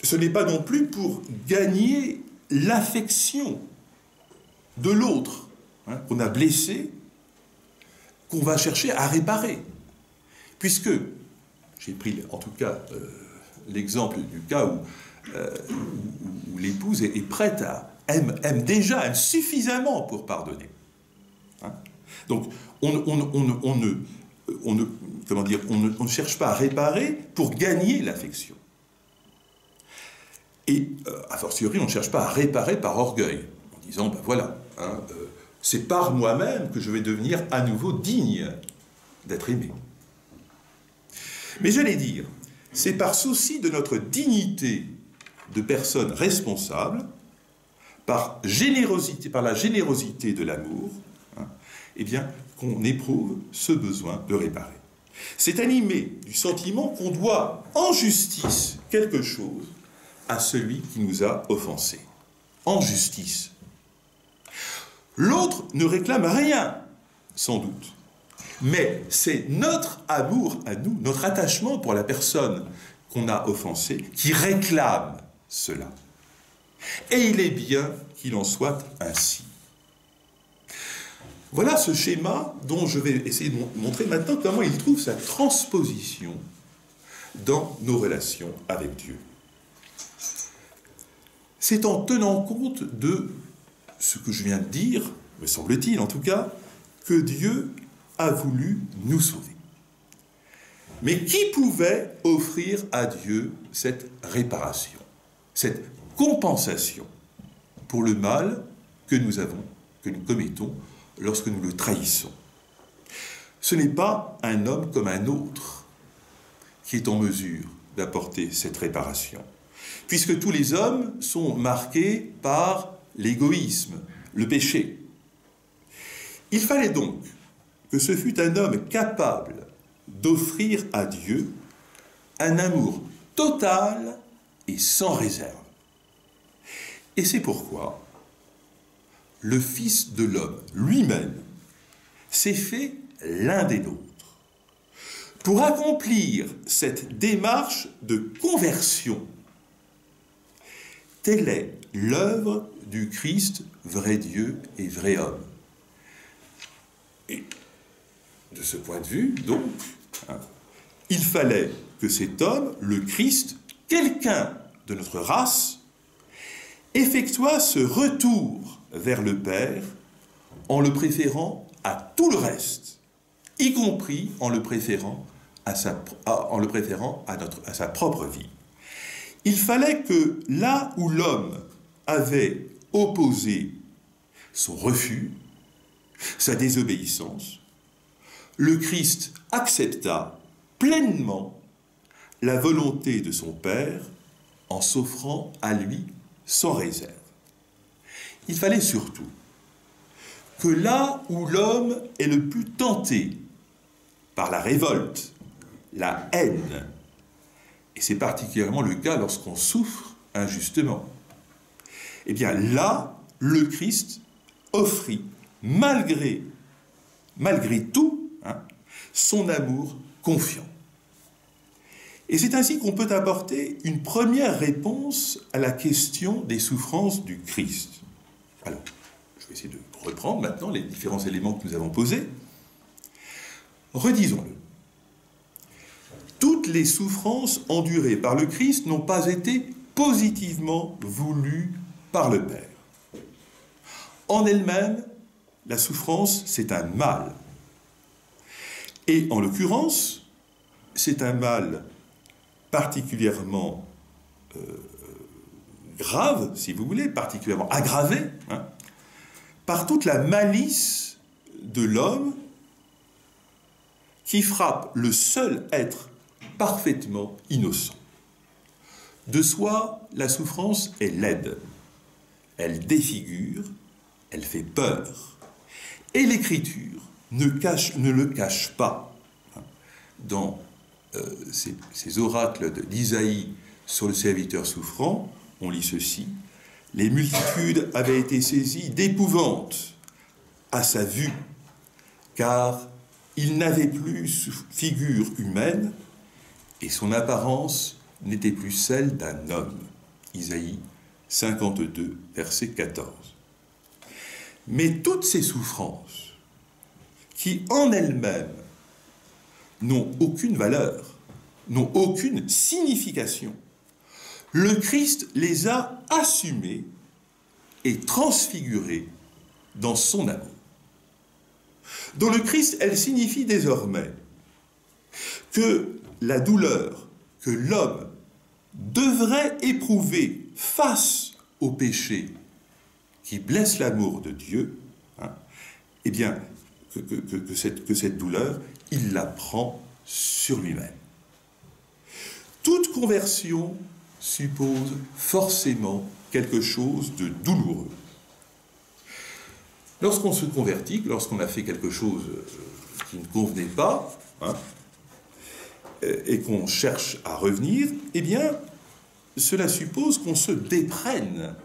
Ce n'est pas non plus pour gagner l'affection de l'autre qu'on a blessé qu'on va chercher à réparer. Puisque, j'ai pris en tout cas l'exemple du cas où l'épouse est prête aime déjà suffisamment pour pardonner. Donc on ne cherche pas à réparer pour gagner l'affection. Et a fortiori, on ne cherche pas à réparer par orgueil, en disant, ben voilà, c'est par moi-même que je vais devenir à nouveau digne d'être aimé. Mais j'allais dire, c'est par souci de notre dignité de personne responsable, par la générosité de l'amour, eh bien, qu'on éprouve ce besoin de réparer. C'est animé du sentiment qu'on doit en justice quelque chose à celui qui nous a offensés. En justice. L'autre ne réclame rien, sans doute. Mais c'est notre amour à nous, notre attachement pour la personne qu'on a offensée, qui réclame cela. Et il est bien qu'il en soit ainsi. Voilà ce schéma dont je vais essayer de montrer maintenant comment il trouve sa transposition dans nos relations avec Dieu. C'est en tenant compte de ce que je viens de dire, me semble-t-il en tout cas, que Dieu a voulu nous sauver. Mais qui pouvait offrir à Dieu cette réparation, cette compensation pour le mal que nous commettons lorsque nous le trahissons? Ce n'est pas un homme comme un autre qui est en mesure d'apporter cette réparation, puisque tous les hommes sont marqués par l'égoïsme, le péché. Il fallait donc que ce fût un homme capable d'offrir à Dieu un amour total et sans réserve. Et c'est pourquoi le Fils de l'homme lui-même s'est fait l'un des nôtres pour accomplir cette démarche de conversion. Telle est l'œuvre du Christ, vrai Dieu et vrai homme. Et de ce point de vue, donc, il fallait que cet homme, le Christ, quelqu'un de notre race, effectua ce retour vers le Père en le préférant à tout le reste, y compris en le préférant à sa propre vie. Il fallait que là où l'homme avait opposé son refus, sa désobéissance, le Christ accepta pleinement la volonté de son Père en s'offrant à lui sans réserve. Il fallait surtout que là où l'homme est le plus tenté par la révolte, la haine, et c'est particulièrement le cas lorsqu'on souffre injustement, eh bien là, le Christ offrit, malgré tout, son amour confiant. Et c'est ainsi qu'on peut apporter une première réponse à la question des souffrances du Christ. Alors, je vais essayer de reprendre maintenant les différents éléments que nous avons posés. Redisons-le. toutes les souffrances endurées par le Christ n'ont pas été positivement voulues par le Père. En elle-même, la souffrance, c'est un mal. Et en l'occurrence, c'est un mal particulièrement grave, si vous voulez, particulièrement aggravé, hein, par toute la malice de l'homme qui frappe le seul être parfaitement innocent. De soi, la souffrance est laide. Elle défigure, elle fait peur. Et l'Écriture ne le cache pas. Dans ces oracles d'Isaïe sur le serviteur souffrant, on lit ceci: « Les multitudes avaient été saisies d'épouvante à sa vue, car il n'avait plus figure humaine et son apparence n'était plus celle d'un homme. » Isaïe 52, verset 14. Mais toutes ces souffrances, qui en elles-mêmes n'ont aucune valeur, n'ont aucune signification, le Christ les a assumées et transfigurées dans son amour. Dans le Christ, elle signifie désormais que la douleur que l'homme devrait éprouver face au péché qui blesse l'amour de Dieu, hein, eh bien, que cette douleur, il la prend sur lui-même. Toute conversion suppose forcément quelque chose de douloureux. Lorsqu'on se convertit, lorsqu'on a fait quelque chose qui ne convenait pas, hein, et qu'on cherche à revenir, eh bien, cela suppose qu'on se déprenne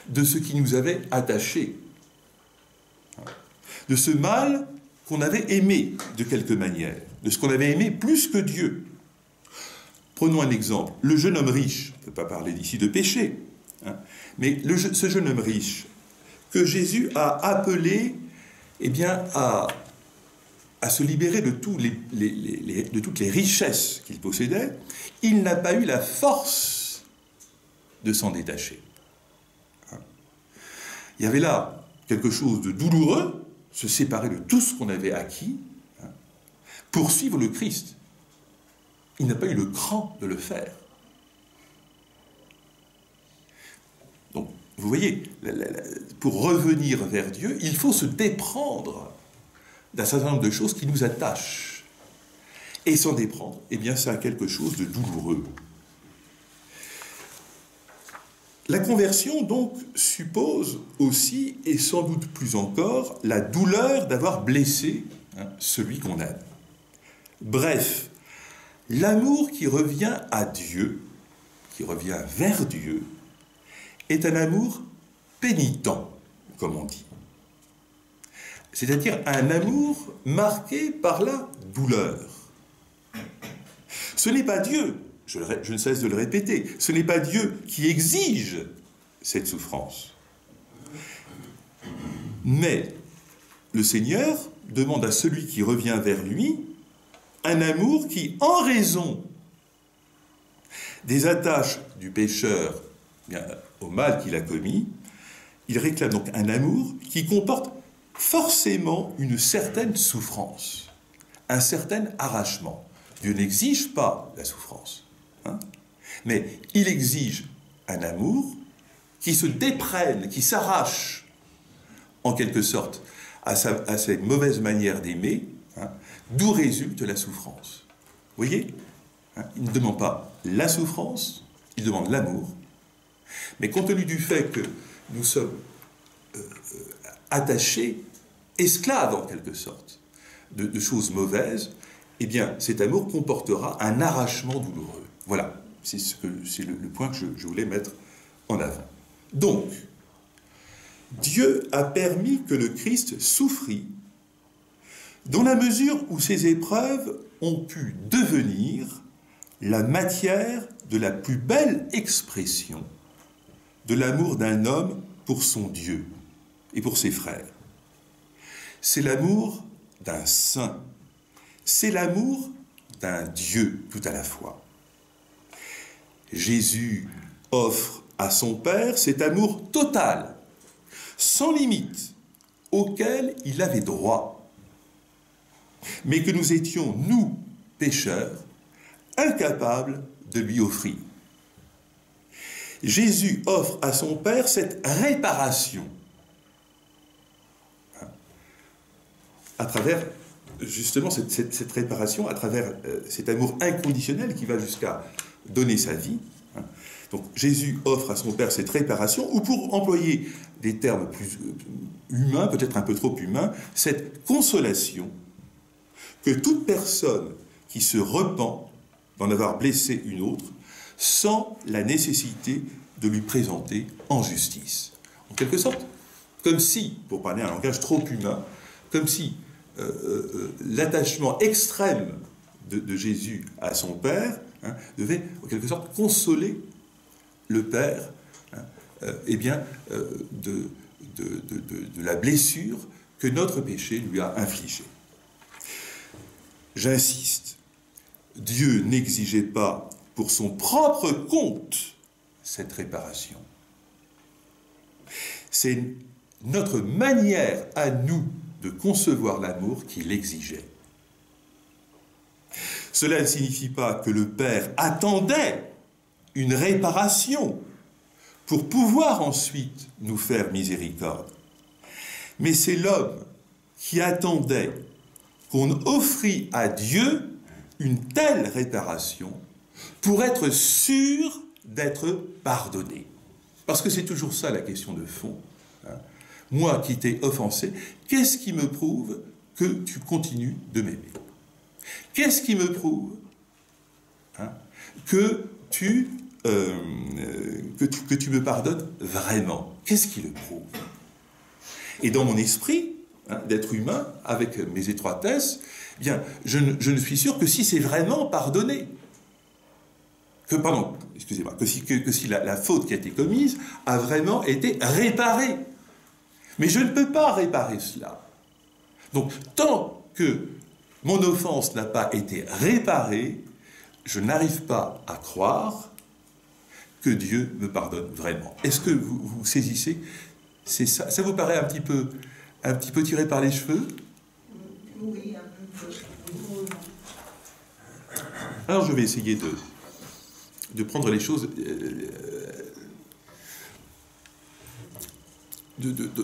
de ce qui nous avait attachés, de ce mal qu'on avait aimé de quelque manière, de ce qu'on avait aimé plus que Dieu. Prenons un exemple, le jeune homme riche, on ne peut pas parler d'ici de péché, hein, mais ce jeune homme riche que Jésus a appelé, eh bien, à se libérer de toutes les richesses qu'il possédait, il n'a pas eu la force de s'en détacher. Il y avait là quelque chose de douloureux, se séparer de tout ce qu'on avait acquis, hein, pour suivre le Christ. Il n'a pas eu le cran de le faire. Donc, vous voyez, pour revenir vers Dieu, il faut se déprendre d'un certain nombre de choses qui nous attachent. Et s'en déprendre, eh bien, ça a quelque chose de douloureux. La conversion, donc, suppose aussi, et sans doute plus encore, la douleur d'avoir blessé, hein, celui qu'on aime. Bref, l'amour qui revient à Dieu, qui revient vers Dieu, est un amour pénitent, comme on dit. C'est-à-dire un amour marqué par la douleur. Ce n'est pas Dieu, je ne cesse de le répéter, ce n'est pas Dieu qui exige cette souffrance. Mais le Seigneur demande à celui qui revient vers lui un amour qui, en raison des attaches du pécheur bien, au mal qu'il a commis, il réclame donc un amour qui comporte forcément une certaine souffrance, un certain arrachement. Dieu n'exige pas la souffrance, hein, mais il exige un amour qui se déprenne, qui s'arrache, en quelque sorte, à cette mauvaise manière d'aimer, hein, d'où résulte la souffrance. Vous voyez, hein, il ne demande pas la souffrance, il demande l'amour, mais compte tenu du fait que nous sommes attachés, esclaves en quelque sorte, de choses mauvaises, eh bien, cet amour comportera un arrachement douloureux. Voilà, c'est le point que je voulais mettre en avant. Donc, Dieu a permis que le Christ souffrit dans la mesure où ces épreuves ont pu devenir la matière de la plus belle expression de l'amour d'un homme pour son Dieu et pour ses frères. C'est l'amour d'un saint, c'est l'amour un Dieu tout à la fois. Jésus offre à son Père cet amour total, sans limite, auquel il avait droit, mais que nous étions, nous, pécheurs, incapables de lui offrir. Jésus offre à son Père cette réparation, à travers, justement, cette réparation, à travers cet amour inconditionnel qui va jusqu'à donner sa vie. Donc Jésus offre à son Père cette réparation, ou pour employer des termes plus humains, peut-être un peu trop humains, cette consolation que toute personne qui se repent d'en avoir blessé une autre, sans la nécessité de lui présenter en justice. En quelque sorte, comme si, pour parler un langage trop humain, comme si l'attachement extrême de Jésus à son Père devait, en quelque sorte, consoler le Père de la blessure que notre péché lui a infligée. J'insiste, Dieu n'exigeait pas pour son propre compte cette réparation. C'est notre manière à nous de concevoir l'amour qui l'exigeait. Cela ne signifie pas que le Père attendait une réparation pour pouvoir ensuite nous faire miséricorde. Mais c'est l'homme qui attendait qu'on offrit à Dieu une telle réparation pour être sûr d'être pardonné. Parce que c'est toujours ça la question de fond. Moi qui t'ai offensé, qu'est-ce qui me prouve que tu continues de m'aimer? Qu'est-ce qui me prouve que tu me pardonnes vraiment? Qu'est-ce qui le prouve? Et dans mon esprit, d'être humain, avec mes étroitesses, eh bien, je ne suis sûr que si c'est vraiment pardonné. Que si la faute qui a été commise a vraiment été réparée. Mais je ne peux pas réparer cela. Donc, tant que mon offense n'a pas été réparée, je n'arrive pas à croire que Dieu me pardonne vraiment. Est-ce que vous saisissez? C'est ça. Ça vous paraît un petit peu tiré par les cheveux? Oui, un peu. Alors je vais essayer de prendre les choses,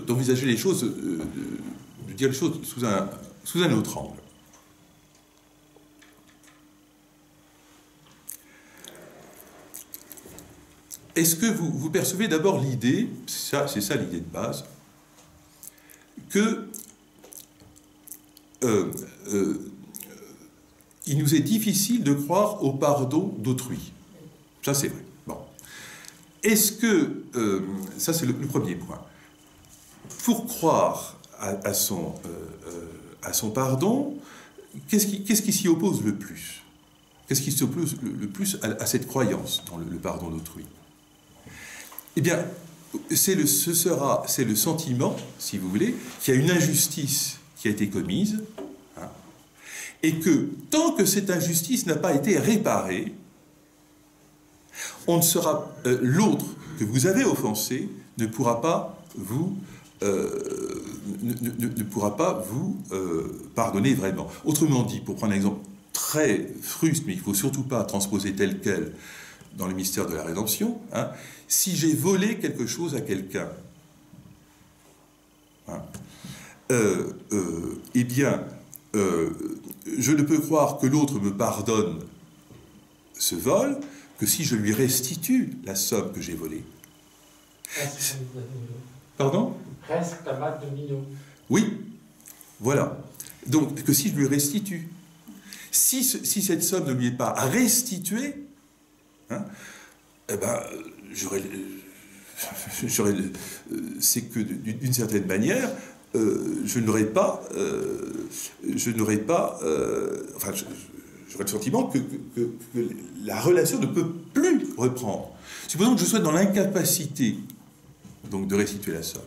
d'envisager les choses, de dire les choses sous un autre angle. Est-ce que vous percevez d'abord l'idée, c'est ça l'idée de base, que il nous est difficile de croire au pardon d'autrui? Ça, c'est vrai. Bon. Est-ce que... ça, c'est le premier point. Pour croire à son pardon, qu'est-ce qui s'y oppose le plus? Qu'est-ce qui s'y oppose le plus à cette croyance dans le pardon d'autrui? Eh bien, c'est le sentiment, si vous voulez, qu'il y a une injustice qui a été commise, et que tant que cette injustice n'a pas été réparée, on ne sera, l'autre que vous avez offensé ne pourra pas vous pardonner vraiment. Autrement dit, pour prendre un exemple très fruste, mais il ne faut surtout pas transposer tel quel dans le mystère de la rédemption, si j'ai volé quelque chose à quelqu'un, eh bien, je ne peux croire que l'autre me pardonne ce vol que si je lui restitue la somme que j'ai volée. Pardon? Presque la marque de millions. Oui, voilà. Donc, que si je lui restitue. Si cette somme ne lui est pas restituée, eh ben, c'est que d'une certaine manière, j'aurais le sentiment que la relation ne peut plus reprendre. Supposons que je sois dans l'incapacité donc de restituer la somme.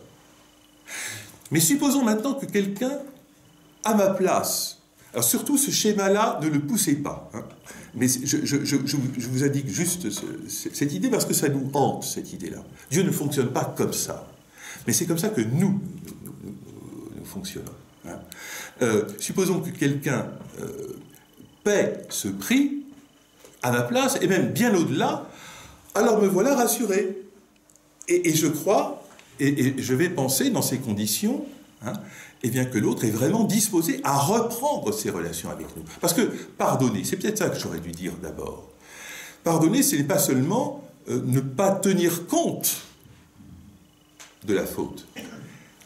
Mais supposons maintenant que quelqu'un, à ma place, Alors surtout, ce schéma-là, ne le poussez pas. Hein. Mais je vous indique juste cette idée parce que ça nous hante, cette idée-là. Dieu ne fonctionne pas comme ça. Mais c'est comme ça que nous fonctionnons. Hein. Supposons que quelqu'un paie ce prix à ma place, et même bien au-delà, alors me voilà rassuré. Et je crois, et je vais penser dans ces conditions, hein, eh bien que l'autre est vraiment disposé à reprendre ses relations avec nous. Parce que pardonner, c'est peut-être ça que j'aurais dû dire d'abord. Pardonner, ce n'est pas seulement ne pas tenir compte de la faute.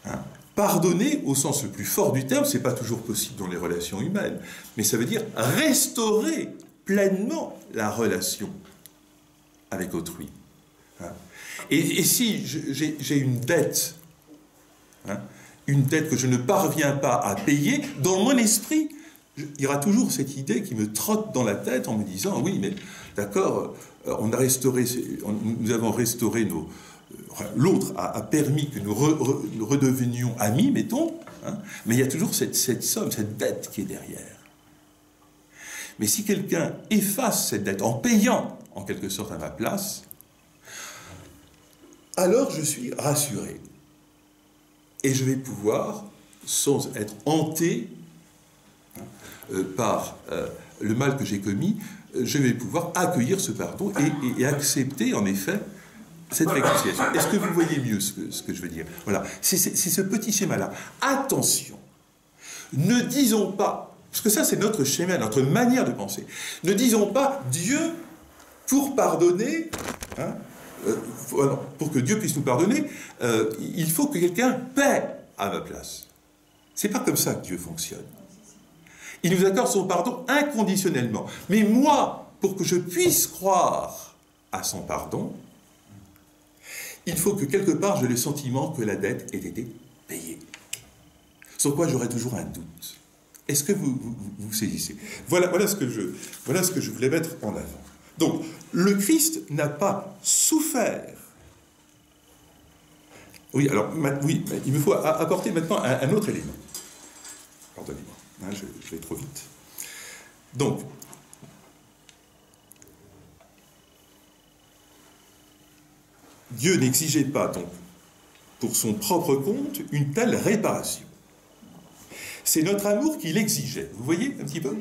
Hein. Pardonner, au sens le plus fort du terme, c'est pas toujours possible dans les relations humaines, mais ça veut dire restaurer pleinement la relation avec autrui. Hein. Et si j'ai une dette, hein, une dette que je ne parviens pas à payer, dans mon esprit, il y aura toujours cette idée qui me trotte dans la tête en me disant, oui, mais d'accord, nous avons restauré nos... L'autre a permis que nous redevenions amis, mettons, hein, mais il y a toujours cette somme, cette dette qui est derrière. Mais si quelqu'un efface cette dette en payant, en quelque sorte, à ma place, alors je suis rassuré. Et je vais pouvoir, sans être hanté par le mal que j'ai commis, je vais pouvoir accueillir ce pardon et accepter, en effet, cette réconciliation. Est-ce que vous voyez mieux ce que je veux dire? Voilà, c'est ce petit schéma-là. Attention, ne disons pas, parce que ça c'est notre schéma, notre manière de penser, ne disons pas Dieu, pour pardonner, hein, pour que Dieu puisse nous pardonner, il faut que quelqu'un paie à ma place. C'est pas comme ça que Dieu fonctionne. Il nous accorde son pardon inconditionnellement. Mais moi, pour que je puisse croire à son pardon, il faut que quelque part j'ai le sentiment que la dette ait été payée. Sur quoi j'aurai toujours un doute. Est-ce que vous saisissez? Voilà ce que je voulais mettre en avant. Donc, le Christ n'a pas souffert. Oui, alors, oui, il me faut apporter maintenant un autre élément. Pardonnez-moi, hein, je vais trop vite. Donc, Dieu n'exigeait pas, donc, pour son propre compte, une telle réparation. C'est notre amour qui l'exigeait. Vous voyez un petit peu ?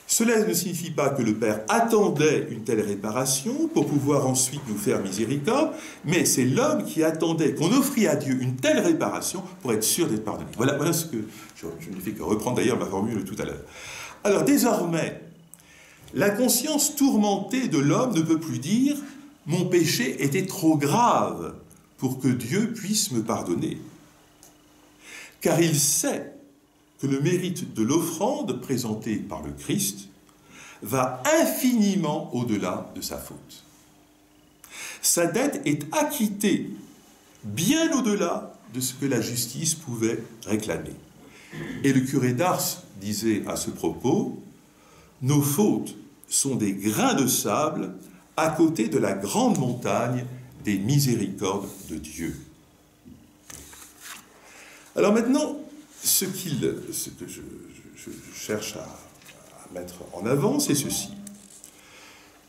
Cela ne signifie pas que le Père attendait une telle réparation pour pouvoir ensuite nous faire miséricorde, mais c'est l'homme qui attendait qu'on offrit à Dieu une telle réparation pour être sûr d'être pardonné. Voilà ce que je ne fais que reprendre d'ailleurs ma formule tout à l'heure. Alors désormais, la conscience tourmentée de l'homme ne peut plus dire « mon péché était trop grave pour que Dieu puisse me pardonner ». Car il sait que le mérite de l'offrande présentée par le Christ va infiniment au-delà de sa faute. Sa dette est acquittée bien au-delà de ce que la justice pouvait réclamer. Et le curé d'Ars disait à ce propos, « Nos fautes sont des grains de sable à côté de la grande montagne des miséricordes de Dieu. » Alors maintenant, ce que je cherche à mettre en avant, c'est ceci.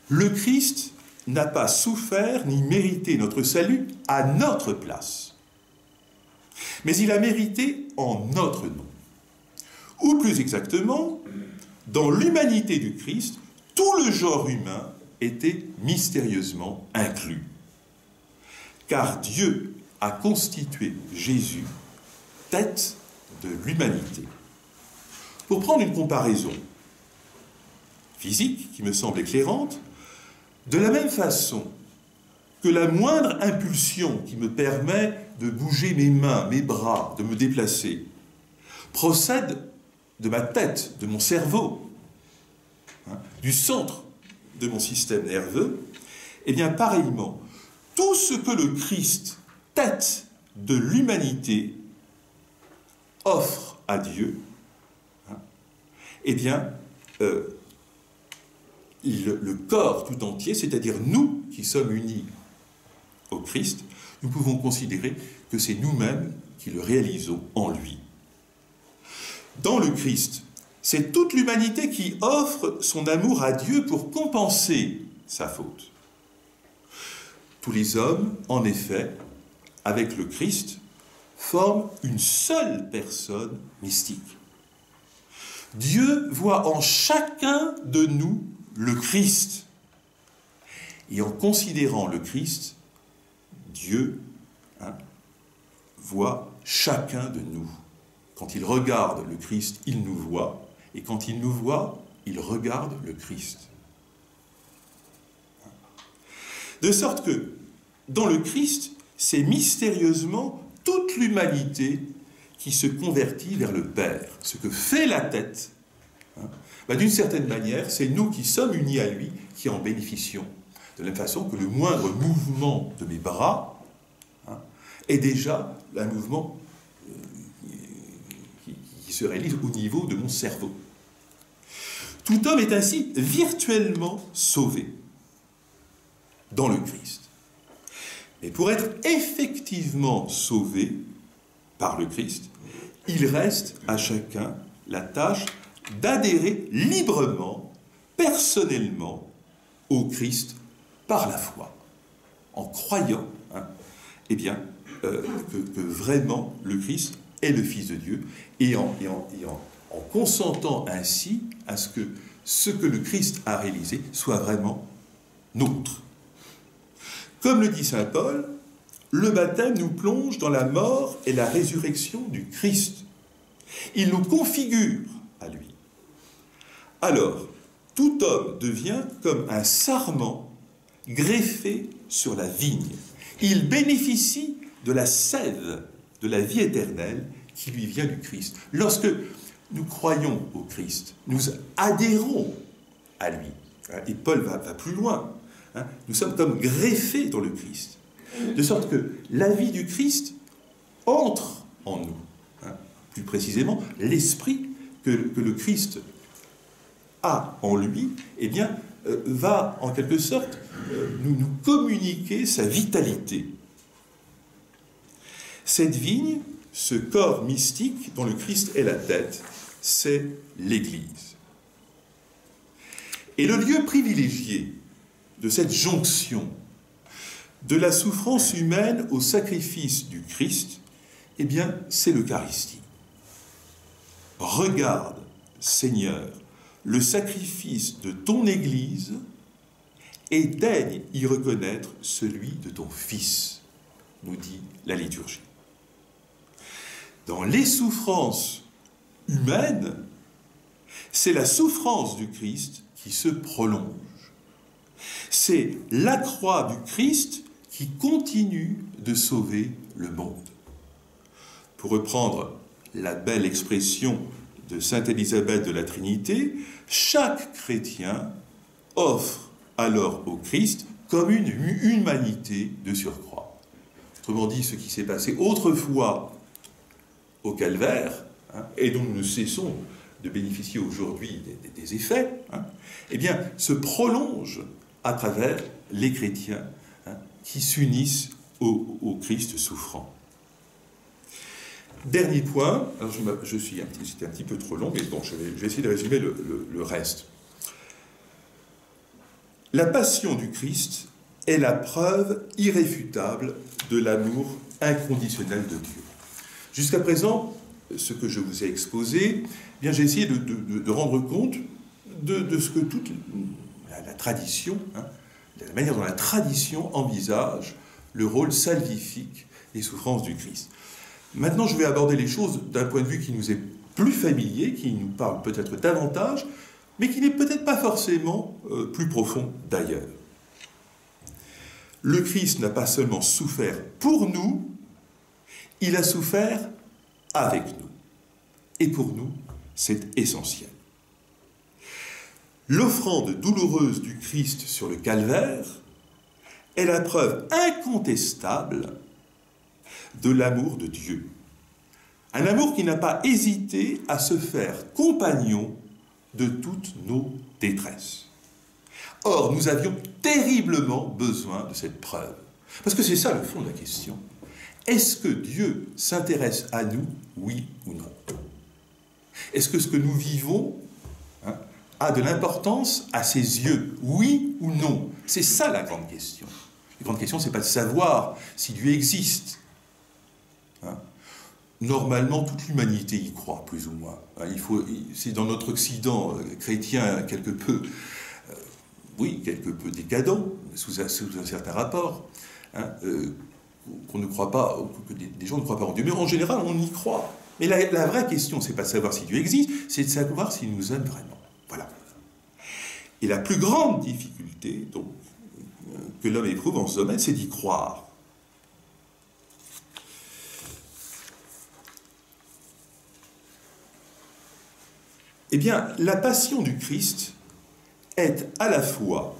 Le Christ n'a pas souffert ni mérité notre salut à notre place, mais il a mérité en notre nom. Ou plus exactement, dans l'humanité du Christ, tout le genre humain était mystérieusement inclus. Car Dieu a constitué Jésus tête de l'humanité. Pour prendre une comparaison physique qui me semble éclairante, de la même façon que la moindre impulsion qui me permet de bouger mes mains, mes bras, de me déplacer, procède de ma tête, de mon cerveau, hein, du centre de mon système nerveux, et bien pareillement, tout ce que le Christ, tête de l'humanité, offre à Dieu, hein, eh bien, le corps tout entier, c'est-à-dire nous qui sommes unis au Christ, nous pouvons considérer que c'est nous-mêmes qui le réalisons en lui. Dans le Christ, c'est toute l'humanité qui offre son amour à Dieu pour compenser sa faute. Tous les hommes, en effet, avec le Christ, forment une seule personne mystique. Dieu voit en chacun de nous le Christ. Et en considérant le Christ, Dieu voit chacun de nous. Quand il regarde le Christ, il nous voit. Et quand il nous voit, il regarde le Christ. De sorte que, dans le Christ, c'est mystérieusement toute l'humanité qui se convertit vers le Père. Ce que fait la tête, d'une certaine manière, c'est nous qui sommes unis à lui qui en bénéficions. De la même façon que le moindre mouvement de mes bras est déjà un mouvement qui se réalise au niveau de mon cerveau. Tout homme est ainsi virtuellement sauvé dans le Christ. Mais pour être effectivement sauvé par le Christ, il reste à chacun la tâche d'adhérer librement, personnellement, au Christ par la foi, en croyant que vraiment le Christ est le Fils de Dieu, et en consentant ainsi à ce que le Christ a réalisé soit vraiment nôtre. Comme le dit saint Paul, le baptême nous plonge dans la mort et la résurrection du Christ. Il nous configure à lui. Alors, tout homme devient comme un sarment greffé sur la vigne. Il bénéficie de la sève de la vie éternelle qui lui vient du Christ. Lorsque nous croyons au Christ, nous adhérons à lui. Et Paul va plus loin. Nous sommes comme greffés dans le Christ. De sorte que la vie du Christ entre en nous. Plus précisément, l'esprit que le Christ a en lui, va en quelque sorte nous communiquer sa vitalité. Cette vigne, ce corps mystique dont le Christ est la tête, c'est l'Église. Et le lieu privilégié de cette jonction de la souffrance humaine au sacrifice du Christ, c'est l'Eucharistie. Regarde, Seigneur, le sacrifice de ton Église et daigne y reconnaître celui de ton Fils, nous dit la liturgie. Dans les souffrances humaines, c'est la souffrance du Christ qui se prolonge. C'est la croix du Christ qui continue de sauver le monde. Pour reprendre la belle expression de sainte Élisabeth de la Trinité, chaque chrétien offre alors au Christ comme une humanité de surcroît. Autrement dit, ce qui s'est passé autrefois au calvaire, et dont nous cessons de bénéficier aujourd'hui des effets, se prolonge à travers les chrétiens qui s'unissent au Christ souffrant. Dernier point, alors c'était un petit peu trop long, mais bon, je vais essayer de résumer le reste. La passion du Christ est la preuve irréfutable de l'amour inconditionnel de Dieu. Jusqu'à présent, ce que je vous ai exposé, j'ai essayé de rendre compte de ce que toute la tradition, de la manière dont la tradition envisage le rôle salvifique des souffrances du Christ. Maintenant, je vais aborder les choses d'un point de vue qui nous est plus familier, qui nous parle peut-être davantage, mais qui n'est peut-être pas forcément plus profond d'ailleurs. Le Christ n'a pas seulement souffert pour nous, il a souffert avec nous. Et pour nous, c'est essentiel. L'offrande douloureuse du Christ sur le calvaire est la preuve incontestable de l'amour de Dieu. Un amour qui n'a pas hésité à se faire compagnon de toutes nos détresses. Or, nous avions terriblement besoin de cette preuve. Parce que c'est ça le fond de la question. Est-ce que Dieu s'intéresse à nous, oui ou non? Est-ce que ce que nous vivons a de l'importance à ses yeux? Oui ou non? C'est ça la grande question. La grande question, c'est pas de savoir si Dieu existe. Normalement, toute l'humanité y croit, plus ou moins. C'est dans notre Occident chrétien quelque peu décadent, sous un certain rapport, qu'on ne croit pas, que des gens ne croient pas en Dieu. Mais en général, on y croit. Mais la vraie question, c'est pas de savoir si Dieu existe, c'est de savoir s'il nous aime vraiment. Voilà. Et la plus grande difficulté, donc, que l'homme éprouve en ce domaine, c'est d'y croire. Eh bien, la passion du Christ est à la fois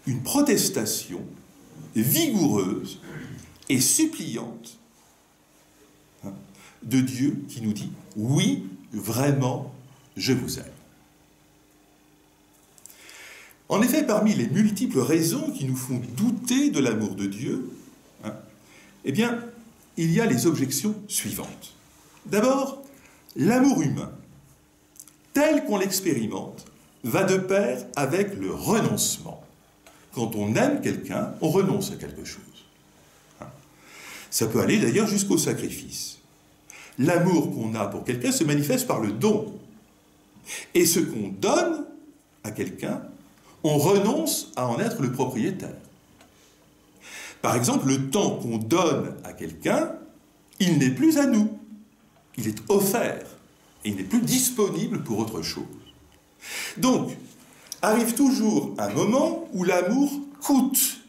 une protestation vigoureuse et suppliante de Dieu qui nous dit « Oui, vraiment, je vous aime ». En effet, parmi les multiples raisons qui nous font douter de l'amour de Dieu, eh bien, il y a les objections suivantes. D'abord, l'amour humain, tel qu'on l'expérimente, va de pair avec le renoncement. Quand on aime quelqu'un, on renonce à quelque chose. Ça peut aller d'ailleurs jusqu'au sacrifice. L'amour qu'on a pour quelqu'un se manifeste par le don. Et ce qu'on donne à quelqu'un, on renonce à en être le propriétaire. Par exemple, le temps qu'on donne à quelqu'un, il n'est plus à nous. Il est offert. Et il n'est plus disponible pour autre chose. Donc, arrive toujours un moment où l'amour coûte,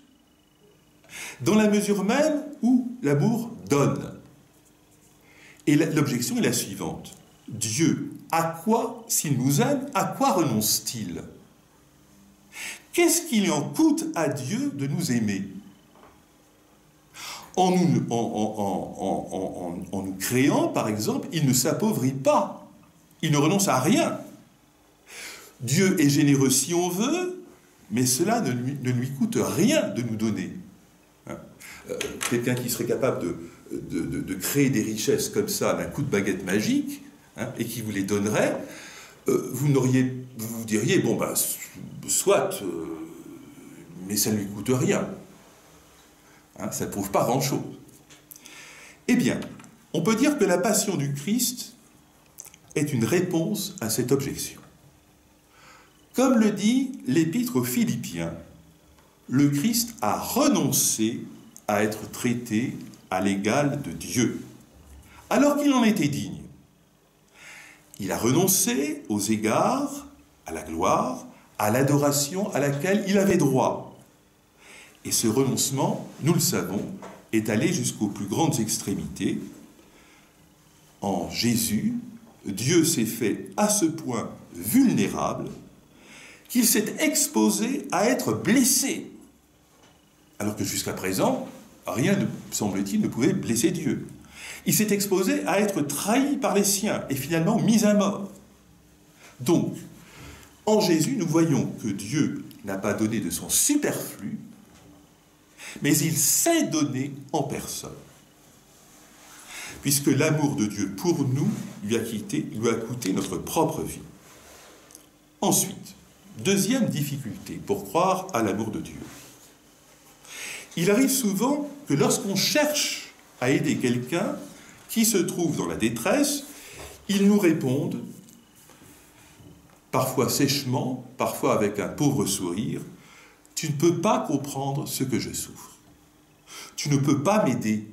dans la mesure même où l'amour donne. Et l'objection est la suivante. Dieu, à quoi, s'il nous aime, à quoi renonce-t-il? Qu'est-ce qu'il en coûte à Dieu de nous aimer? En nous créant, par exemple, il ne s'appauvrit pas. Il ne renonce à rien. Dieu est généreux si on veut, mais cela ne lui coûte rien de nous donner. Quelqu'un qui serait capable de créer des richesses comme ça d'un coup de baguette magique, et qui vous les donnerait, vous vous diriez, bon, ben, soit, mais ça ne lui coûte rien. Ça ne prouve pas grand-chose. Eh bien, on peut dire que la passion du Christ est une réponse à cette objection. Comme le dit l'Épître aux Philippiens, le Christ a renoncé à être traité à l'égal de Dieu, alors qu'il en était digne. Il a renoncé aux égards, à la gloire, à l'adoration à laquelle il avait droit. Et ce renoncement, nous le savons, est allé jusqu'aux plus grandes extrémités. En Jésus, Dieu s'est fait à ce point vulnérable qu'il s'est exposé à être blessé. Alors que jusqu'à présent, rien, semble-t-il, ne pouvait blesser Dieu. Il s'est exposé à être trahi par les siens et finalement mis à mort. Donc, en Jésus, nous voyons que Dieu n'a pas donné de son superflu, mais il s'est donné en personne. Puisque l'amour de Dieu pour nous lui a coûté notre propre vie. Ensuite, deuxième difficulté pour croire à l'amour de Dieu. Il arrive souvent que lorsqu'on cherche à aider quelqu'un qui se trouve dans la détresse, il nous répondent, parfois sèchement, parfois avec un pauvre sourire, « Tu ne peux pas comprendre ce que je souffre. Tu ne peux pas m'aider.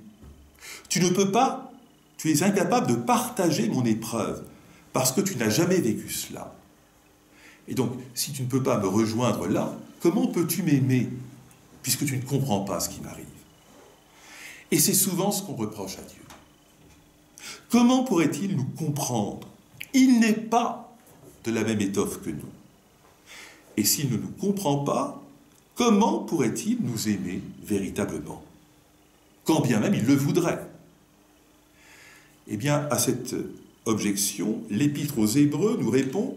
Tu ne peux pas... Tu es incapable de partager mon épreuve parce que tu n'as jamais vécu cela. Et donc, si tu ne peux pas me rejoindre là, comment peux-tu m'aimer puisque tu ne comprends pas ce qui m'arrive ?» Et c'est souvent ce qu'on reproche à Dieu. Comment pourrait-il nous comprendre? Il n'est pas de la même étoffe que nous. Et s'il ne nous comprend pas, comment pourrait-il nous aimer véritablement? Quand bien même il le voudrait. Eh bien, à cette objection, l'Épître aux Hébreux nous répond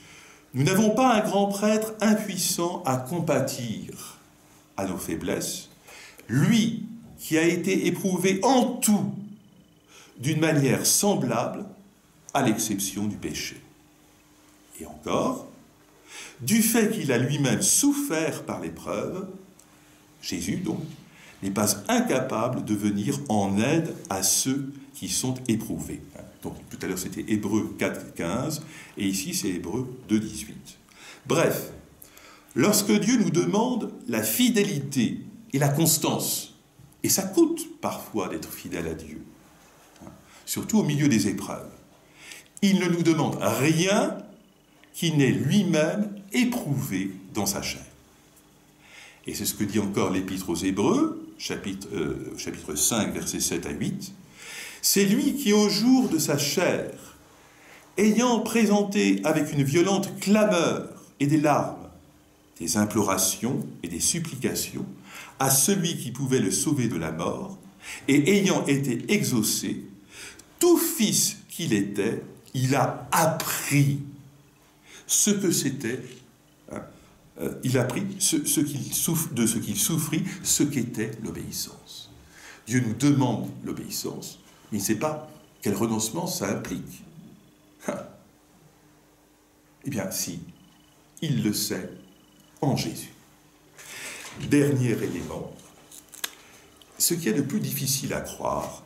« Nous n'avons pas un grand prêtre impuissant à compatir à nos faiblesses, lui qui a été éprouvé en tout d'une manière semblable à l'exception du péché. Et encore, du fait qu'il a lui-même souffert par l'épreuve, Jésus donc n'est pas incapable de venir en aide à ceux qui sont éprouvés. Donc tout à l'heure c'était Hébreux 4, 15, et ici c'est Hébreux 2, 18. Bref, lorsque Dieu nous demande la fidélité et la constance, et ça coûte parfois d'être fidèle à Dieu, surtout au milieu des épreuves, il ne nous demande rien qui n'est lui-même éprouvé dans sa chair. Et c'est ce que dit encore l'Épître aux Hébreux, chapitre 5, versets 7 à 8. C'est lui qui, au jour de sa chair, ayant présenté avec une violente clameur et des larmes, des implorations et des supplications à celui qui pouvait le sauver de la mort, et ayant été exaucé, tout fils qu'il était, il a appris ce que c'était, il a appris de ce qu'il souffrit, ce qu'était l'obéissance. Dieu nous demande l'obéissance, mais il ne sait pas quel renoncement ça implique. Eh bien, si, il le sait en Jésus. Dernier élément, ce qui est le plus difficile à croire,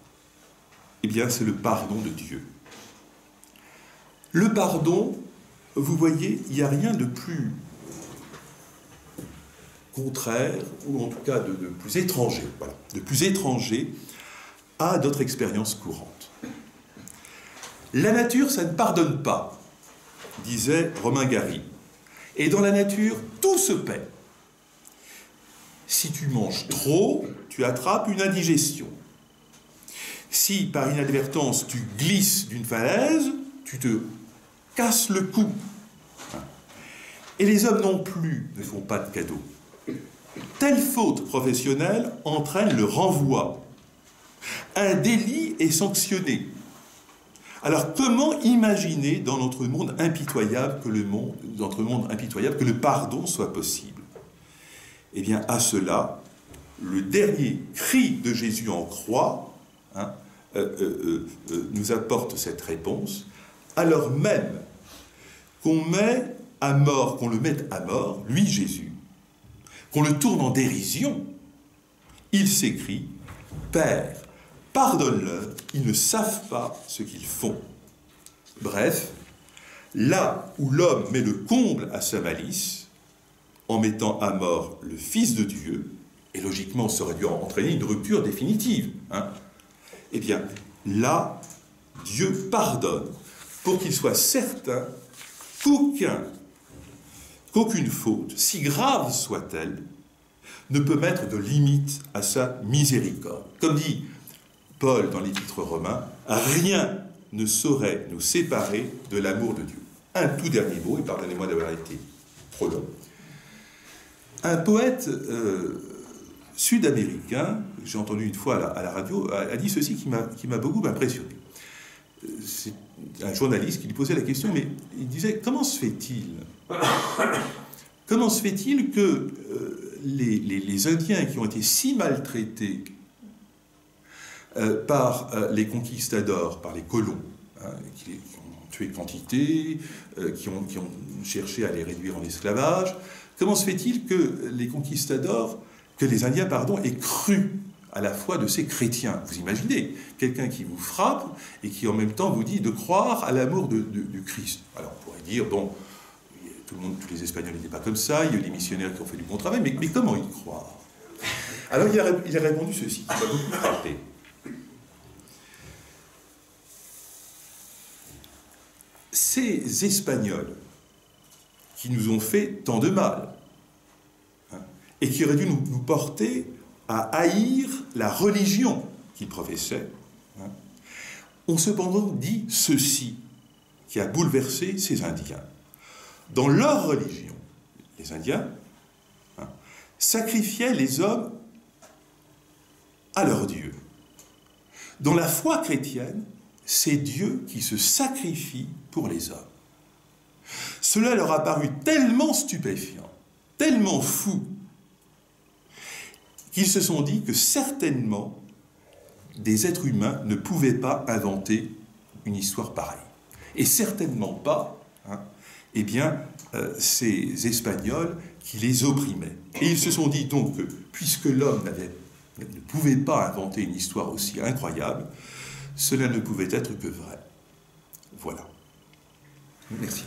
eh bien, c'est le pardon de Dieu. Le pardon, vous voyez, il n'y a rien de plus contraire, ou en tout cas de plus étranger, voilà, de plus étranger à notre expérience courante. La nature, ça ne pardonne pas, disait Romain Gary. Et dans la nature, tout se paie. Si tu manges trop, tu attrapes une indigestion. Si, par inadvertance, tu glisses d'une falaise, tu te casses le cou. Et les hommes non plus ne font pas de cadeaux. Telle faute professionnelle entraîne le renvoi. Un délit est sanctionné. Alors comment imaginer dans notre monde impitoyable que le pardon soit possible? Eh bien, à cela, le dernier cri de Jésus en croix nous apporte cette réponse, alors même qu'on le mette à mort, lui Jésus, qu'on le tourne en dérision, il s'écrie « Père, pardonne-leur, ils ne savent pas ce qu'ils font. » Bref, là où l'homme met le comble à sa malice, en mettant à mort le Fils de Dieu, et logiquement ça aurait dû entraîner une rupture définitive, eh bien, là, Dieu pardonne pour qu'il soit certain qu'aucune faute, si grave soit-elle, ne peut mettre de limite à sa miséricorde. Comme dit Paul dans l'Épître aux Romains, rien ne saurait nous séparer de l'amour de Dieu. Un tout dernier mot, et pardonnez-moi d'avoir été trop long. Un poète sud-américain, que j'ai entendu une fois à la radio, a dit ceci qui m'a beaucoup impressionné. C'est un journaliste qui lui posait la question, mais il disait, comment se fait-il que les Indiens qui ont été si maltraités par les conquistadors, par les colons, qui ont tué quantité, qui ont cherché à les réduire en esclavage, comment se fait-il que les Indiens, aient cru à la foi de ces chrétiens? Vous imaginez, quelqu'un qui vous frappe et qui en même temps vous dit de croire à l'amour du Christ. Alors on pourrait dire, bon, tous les Espagnols n'étaient pas comme ça, il y a eu des missionnaires qui ont fait du bon travail, mais comment y croire? Alors il a répondu ceci, qui m'a beaucoup frappé. Ces Espagnols qui nous ont fait tant de mal, et qui auraient dû nous porter à haïr la religion qu'ils professaient, ont cependant dit ceci, qui a bouleversé ces Indiens. Dans leur religion, les Indiens sacrifiaient les hommes à leur Dieu. Dans la foi chrétienne, c'est Dieu qui se sacrifie pour les hommes. Cela leur a paru tellement stupéfiant, tellement fou, qu'ils se sont dit que certainement des êtres humains ne pouvaient pas inventer une histoire pareille. Et certainement pas, hein, eh bien, ces Espagnols qui les opprimaient. Et ils se sont dit donc que, puisque l'homme ne pouvait pas inventer une histoire aussi incroyable, cela ne pouvait être que vrai. Voilà. Merci.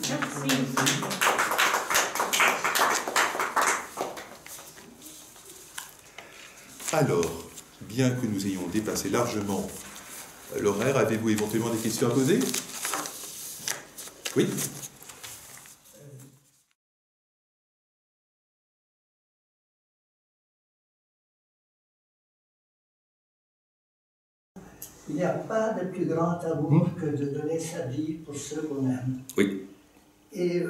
Merci. Alors, bien que nous ayons dépassé largement l'horaire, avez-vous éventuellement des questions à poser? Oui? Il n'y a pas de plus grand amour que de donner sa vie pour ceux qu'on aime. Oui. Et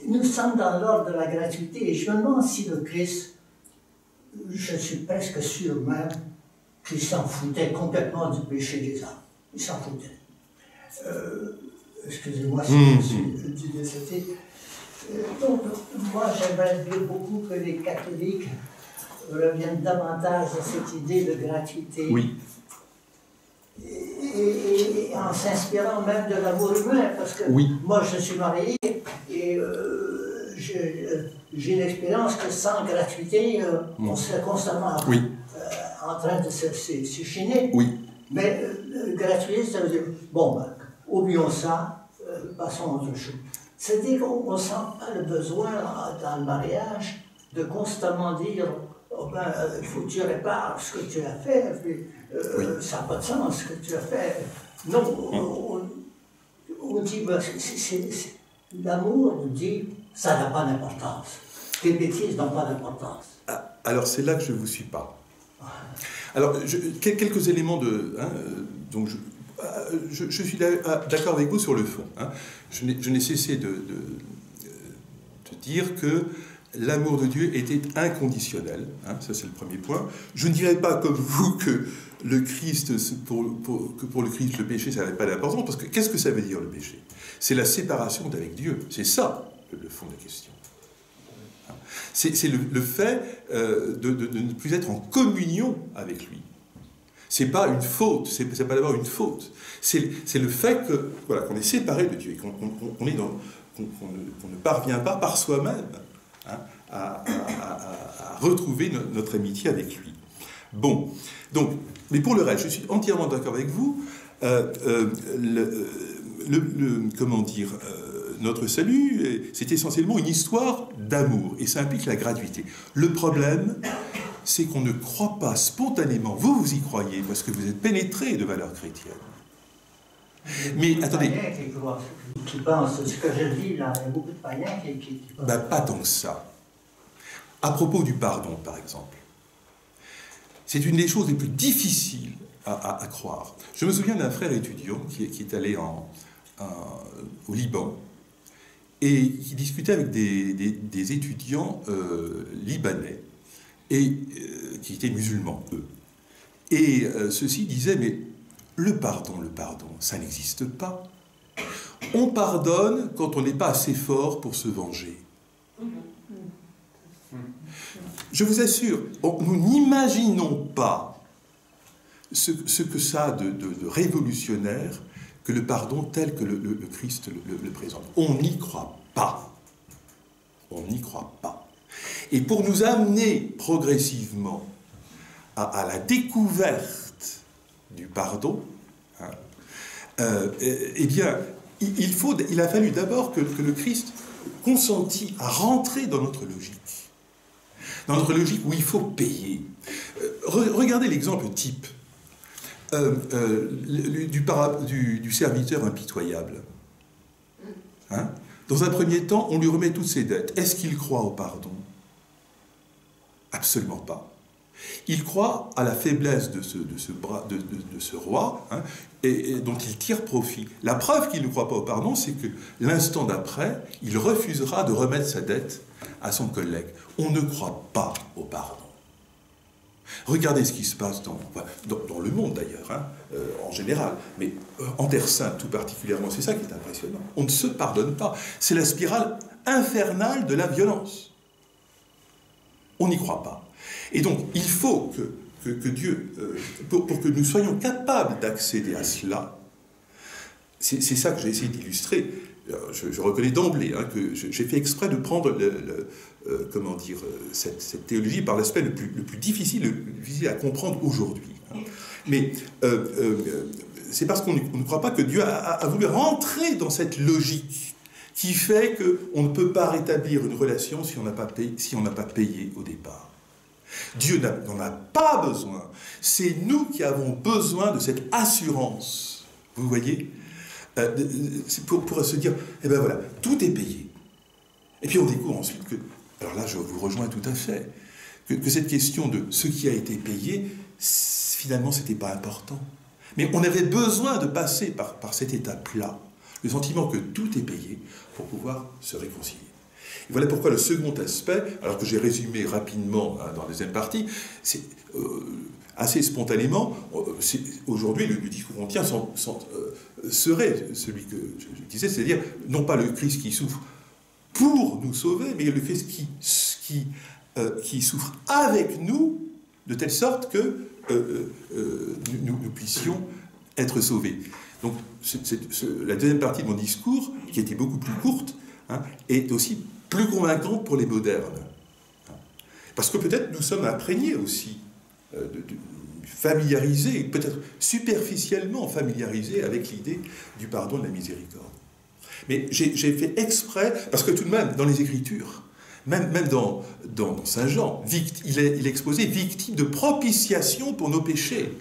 nous sommes dans l'ordre de la gratuité. Et je me demande si le Christ, je suis presque sûr même, qu'il s'en foutait complètement du péché des hommes. Il s'en foutait. Excusez-moi si je suis décédé. Donc, moi, j'aimerais bien beaucoup que les catholiques reviennent davantage à cette idée de gratuité. Oui. Et en s'inspirant même de l'amour humain, parce que moi je suis marié et j'ai l'expérience que sans gratuité, on serait constamment en train de s'échiner. Oui. Mais gratuité, ça veut dire, bon, ben, oublions ça, passons à autre chose. C'est-à-dire qu'on ne sent pas le besoin dans le mariage de constamment dire oh ben, il faut que tu répares ce que tu as fait, puis, ça n'a pas de sens ce que tu as fait. Non, on dit, ben, l'amour nous dit, ça n'a pas d'importance. Tes bêtises n'ont pas d'importance. Alors c'est là que je ne vous suis pas. Alors, quelques éléments de... Hein, donc je suis d'accord avec vous sur le fond. Hein. Je n'ai cessé de dire que l'amour de Dieu était inconditionnel, hein, ça c'est le premier point. Je ne dirais pas comme vous que le Christ, pour le Christ, le péché, ça n'avait pas d'importance, parce que qu'est-ce que ça veut dire le péché? C'est la séparation d'avec Dieu, c'est ça le fond de la question. C'est le fait de ne plus être en communion avec lui. C'est pas une faute, c'est pas d'abord une faute. C'est le fait que voilà, qu'on est séparé de Dieu et qu'on ne parvient pas par soi-même, hein, à retrouver notre amitié avec lui. Bon, donc, mais pour le reste, je suis entièrement d'accord avec vous. Comment dire, notre salut, c'est essentiellement une histoire d'amour, et ça implique la gratuité. Le problème, c'est qu'on ne croit pas spontanément. Vous y croyez, parce que vous êtes pénétré de valeurs chrétiennes. Mais attendez. Qui pensent ce que je dis là, il y a beaucoup de païens qui pensent. Ben, pas tant que ça. À propos du pardon, par exemple, c'est une des choses les plus difficiles à croire. Je me souviens d'un frère étudiant qui est allé au Liban et qui discutait avec des étudiants libanais et qui étaient musulmans, eux. Et ceux-ci disaient, mais le pardon, ça n'existe pas. On pardonne quand on n'est pas assez fort pour se venger. Je vous assure, nous n'imaginons pas ce que ça a de révolutionnaire que le pardon tel que le Christ le présente. On n'y croit pas. On n'y croit pas. Et pour nous amener progressivement à la découverte du pardon, hein, eh bien, il a fallu d'abord que le Christ consentisse à rentrer dans notre logique. Dans notre logique où il faut payer. Regardez l'exemple type du serviteur impitoyable. Hein? Dans un premier temps, on lui remet toutes ses dettes. Est-ce qu'il croit au pardon? Absolument pas. Il croit à la faiblesse de ce roi, hein, et dont il tire profit. La preuve qu'il ne croit pas au pardon, c'est que l'instant d'après, il refusera de remettre sa dette à son collègue. On ne croit pas au pardon. Regardez ce qui se passe dans le monde d'ailleurs, hein, en général, mais en Terre Sainte tout particulièrement, c'est ça qui est impressionnant. On ne se pardonne pas. C'est la spirale infernale de la violence. On n'y croit pas. Et donc, il faut que Dieu, pour que nous soyons capables d'accéder à cela, c'est ça que j'ai essayé d'illustrer. Je reconnais d'emblée hein, que j'ai fait exprès de prendre comment dire, cette théologie par l'aspect le plus difficile à comprendre aujourd'hui. Hein. Mais c'est parce qu'on ne croit pas que Dieu a voulu rentrer dans cette logique qui fait qu'on ne peut pas rétablir une relation si on n'a pas payé au départ. Dieu n'en a pas besoin. C'est nous qui avons besoin de cette assurance. Vous voyez ? Pour se dire, eh ben voilà, tout est payé. Et puis on découvre ensuite que, alors là je vous rejoins tout à fait, que cette question de ce qui a été payé, finalement c'était pas important. Mais on avait besoin de passer par cette étape-là, le sentiment que tout est payé pour pouvoir se réconcilier. Et voilà pourquoi le second aspect, alors que j'ai résumé rapidement hein, dans la deuxième partie, c'est assez spontanément, aujourd'hui le discours qu'on tient serait celui que je disais, c'est-à-dire non pas le Christ qui souffre pour nous sauver, mais le Christ qui souffre avec nous, de telle sorte que nous puissions être sauvés. Donc la deuxième partie de mon discours, qui était beaucoup plus courte, hein, est aussi plus convaincante pour les modernes. Parce que peut-être nous sommes imprégnés aussi, familiarisés, peut-être superficiellement familiarisés avec l'idée du pardon et de la miséricorde. Mais j'ai fait exprès, parce que tout de même, dans les Écritures, même dans Saint Jean, il est exposé victime de propitiation pour nos péchés.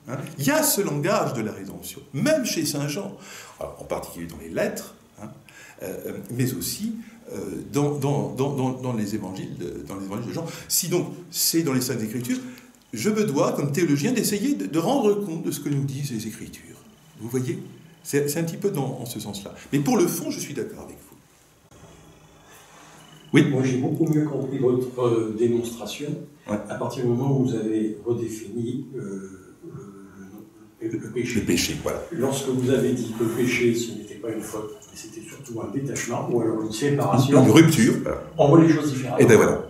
Hein? Il y a ce langage de la rédemption, même chez Saint Jean, alors, en particulier dans les lettres, hein, mais aussi dans les évangiles de Jean. Si donc c'est dans les Saintes Écritures, je me dois, comme théologien, d'essayer de rendre compte de ce que nous disent les Écritures. Vous voyez ? C'est un petit peu en ce sens-là. Mais pour le fond, je suis d'accord avec vous. Oui ? Moi, j'ai beaucoup mieux compris votre démonstration ouais. À partir du moment où vous avez redéfini le péché. Le péché, voilà. Lorsque vous avez dit que le péché, ce n'était pas une faute, mais c'était surtout un détachement, ou alors une séparation. Une rupture. On voit les choses différemment. Et bien voilà.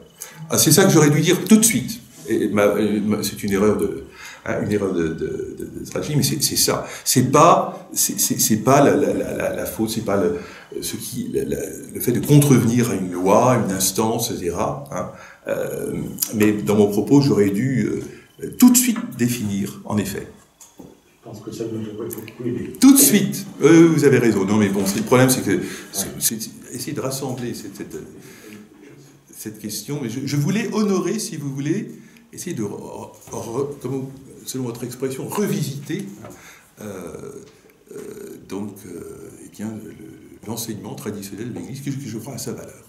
C'est ça que j'aurais dû dire tout de suite. C'est une erreur de stratégie, mais c'est ça. C'est pas la faute, c'est pas le fait de contrevenir à une loi, une instance, etc. Hein. Mais dans mon propos, j'aurais dû tout de suite définir, en effet. Je pense que ça me devrait beaucoup aider. Tout de suite. Vous avez raison. Non, mais bon, le problème, c'est que c'est essayer de rassembler cette question. Mais je voulais honorer, si vous voulez, essayer de, selon votre expression, revisiter eh bien, l'enseignement traditionnel de l'Église, que je crois à sa valeur.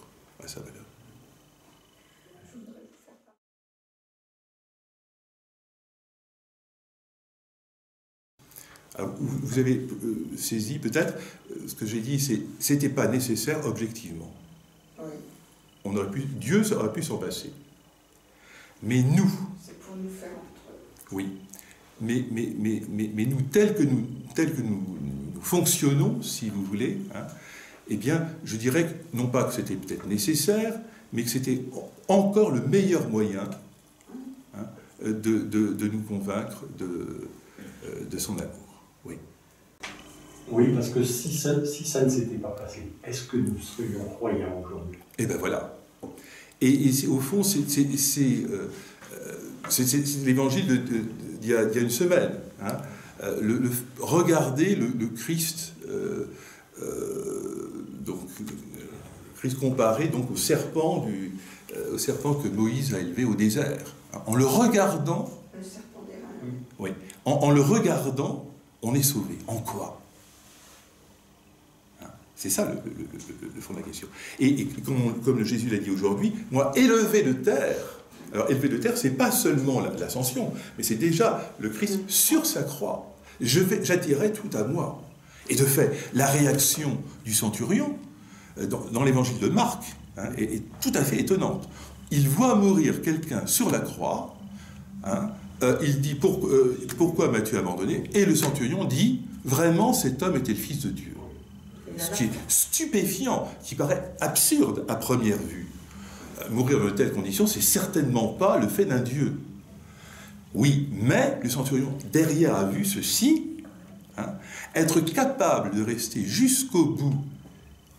Alors, vous avez saisi peut-être ce que j'ai dit, c'était pas nécessaire objectivement. Oui. Dieu aurait pu s'en passer. Mais nous, c'est pour nous faire entre eux. Oui, mais nous, tels que nous fonctionnons, si vous voulez, hein, eh bien, je dirais que, non pas que c'était peut-être nécessaire, mais que c'était encore le meilleur moyen hein, de nous convaincre de son amour. Oui. Oui, parce que si ça ne s'était pas passé, est-ce que nous serions croyants aujourd'hui ? Eh bien voilà. Et au fond, c'est l'évangile d'il y a une semaine. Hein. Regardez le Christ, Christ comparé donc au serpent que Moïse a élevé au désert. En le regardant, le serpent des reins. Oui, en le regardant, on est sauvé. En quoi ? C'est ça le fond de la question. Et comme Jésus l'a dit aujourd'hui, moi, élevé de terre, alors élevé de terre, c'est pas seulement l'ascension, mais c'est déjà le Christ sur sa croix. J'attirerai tout à moi. Et de fait, la réaction du centurion, dans l'évangile de Marc, hein, est tout à fait étonnante. Il voit mourir quelqu'un sur la croix, hein, il dit pourquoi m'as-tu abandonné ? Et le centurion dit, vraiment cet homme était le Fils de Dieu. Ce qui est stupéfiant, qui paraît absurde à première vue. Mourir dans de telles conditions, c'est certainement pas le fait d'un Dieu. Oui, mais le centurion derrière a vu ceci, hein, être capable de rester jusqu'au bout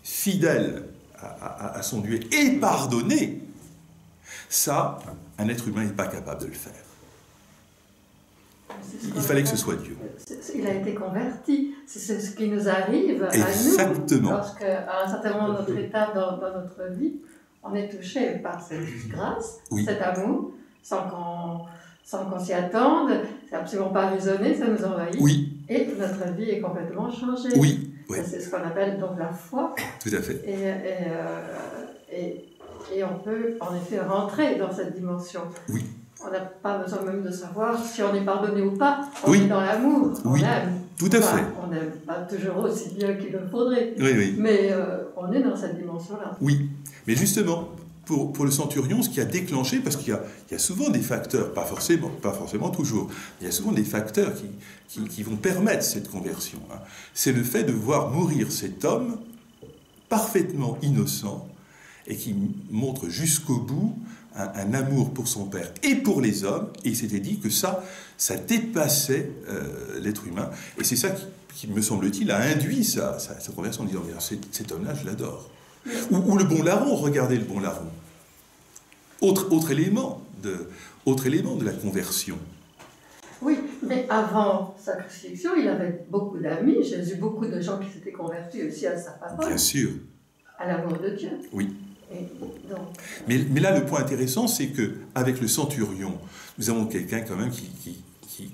fidèle à son Dieu et pardonner, ça, un être humain n'est pas capable de le faire. Il fallait que ce soit Dieu. Il a été converti. C'est ce qui nous arrive Exactement. à nous. Lorsqu'à un certain moment de notre état dans notre vie, on est touché par cette grâce, Oui. cet amour, sans qu'on s'y attende. C'est absolument pas raisonné, ça nous envahit. Oui. Et notre vie est complètement changée. Oui. Oui. C'est ce qu'on appelle donc la foi. Tout à fait. Et on peut en effet rentrer dans cette dimension. Oui. On n'a pas besoin même de savoir si on est pardonné ou pas. On Oui. est dans l'amour, on Oui. aime. Tout à fait. On n'aime pas toujours aussi bien qu'il le faudrait. Oui, oui. Mais on est dans cette dimension-là. Oui. Mais justement, pour le centurion, ce qui a déclenché, parce qu'il y a souvent des facteurs, pas forcément toujours, il y a souvent des facteurs qui vont permettre cette conversion. Hein. C'est le fait de voir mourir cet homme parfaitement innocent et qui montre jusqu'au bout un amour pour son père et pour les hommes, et il s'était dit que ça dépassait l'être humain. Et c'est ça qui, me semble-t-il, a induit sa conversion en disant « cet homme-là, je l'adore ». Ou le bon larron, regardez le bon larron. Autre élément de la conversion. Oui, mais avant sa crucifixion, il avait beaucoup d'amis. Jésus, beaucoup de gens qui s'étaient convertis aussi à sa parole. Bien sûr. À l'amour de Dieu. Oui. Et donc... mais là, le point intéressant, c'est qu'avec le centurion, nous avons quelqu'un quand même qui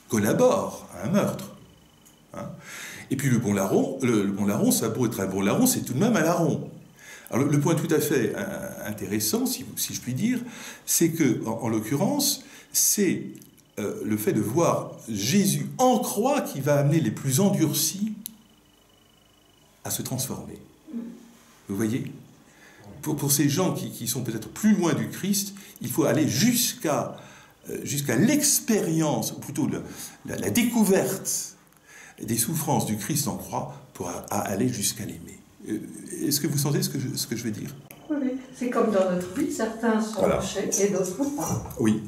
collabore à un meurtre. Hein. Et puis le bon larron, ça a beau être un bon larron, c'est tout de même un larron. Alors le point tout à fait intéressant, si je puis dire, c'est que, en l'occurrence, c'est le fait de voir Jésus en croix qui va amener les plus endurcis à se transformer. Vous voyez ? Pour ces gens qui sont peut-être plus loin du Christ, il faut aller jusqu'à l'expérience, ou plutôt la découverte des souffrances du Christ en croix pour aller jusqu'à l'aimer. Est-ce que vous sentez ce que je veux dire ? Oui, c'est comme dans notre vie, certains sont touchés et d'autres pas. Oui.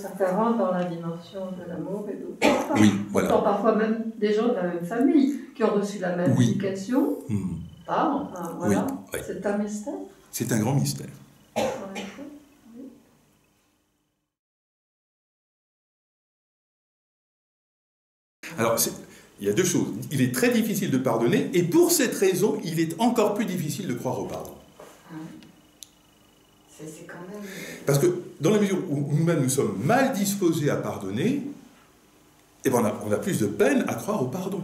Certains rentrent dans la dimension de l'amour et d'autres pas. Oui, voilà. Pourtant, parfois même des gens de la même famille qui ont reçu la même éducation. Pas, enfin, voilà. Oui. C'est un mystère. C'est un grand mystère. Alors, il y a deux choses. Il est très difficile de pardonner, et pour cette raison, il est encore plus difficile de croire au pardon. C'est quand même... Parce que dans la mesure où nous-mêmes nous sommes mal disposés à pardonner, eh ben on a plus de peine à croire au pardon.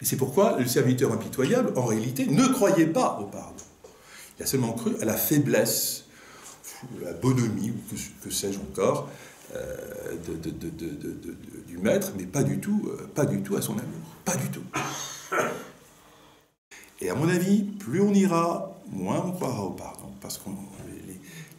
Et c'est pourquoi le serviteur impitoyable, en réalité, ne croyait pas au pardon. Il a seulement cru à la faiblesse, à la bonhomie, ou que sais-je encore, du maître, mais pas du tout à son amour. Pas du tout. Et à mon avis, plus on ira, moins on croira au pardon. Parce que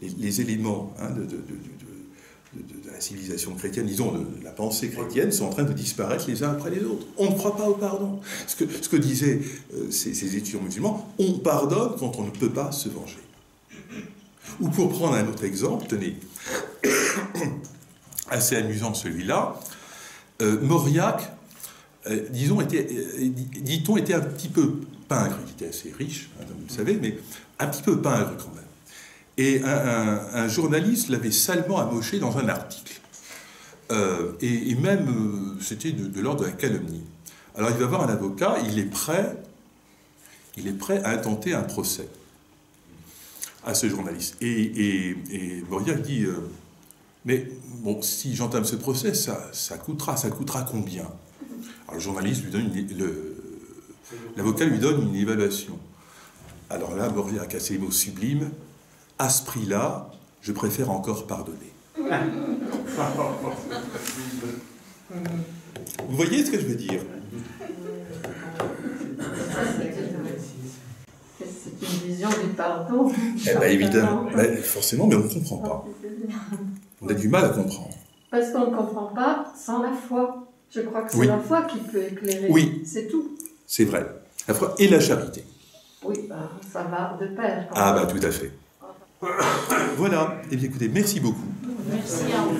les éléments de la civilisation chrétienne, disons de la pensée chrétienne, sont en train de disparaître les uns après les autres. On ne croit pas au pardon. Ce que disaient ces étudiants musulmans, on pardonne quand on ne peut pas se venger. Ou pour prendre un autre exemple, tenez, assez amusant celui-là, Mauriac, dit-on, était un petit peu pingre. Il était assez riche, hein, vous le savez, mais un petit peu pingre quand même. Et un journaliste l'avait salement amoché dans un article. Et même, c'était de l'ordre de la calomnie. Alors il va voir un avocat, il est prêt à intenter un procès à ce journaliste. Et Mauriac dit, mais bon, si j'entame ce procès, ça coûtera combien? Alors le journaliste lui donne l'avocat lui donne une évaluation. Alors là, Mauriac a ces mots sublimes: à ce prix-là, je préfère encore pardonner. Vous voyez ce que je veux dire? C'est une vision du pardon. Eh bien, évidemment, forcément, mais on ne comprend pas. On a du mal à comprendre. Parce qu'on ne comprend pas sans la foi. Je crois que c'est la foi qui peut éclairer. Oui. C'est tout. C'est vrai. La foi et la charité. Oui, ça va de pair. Ah, bah tout à fait. Voilà. Eh bien, écoutez, merci beaucoup. Merci à vous.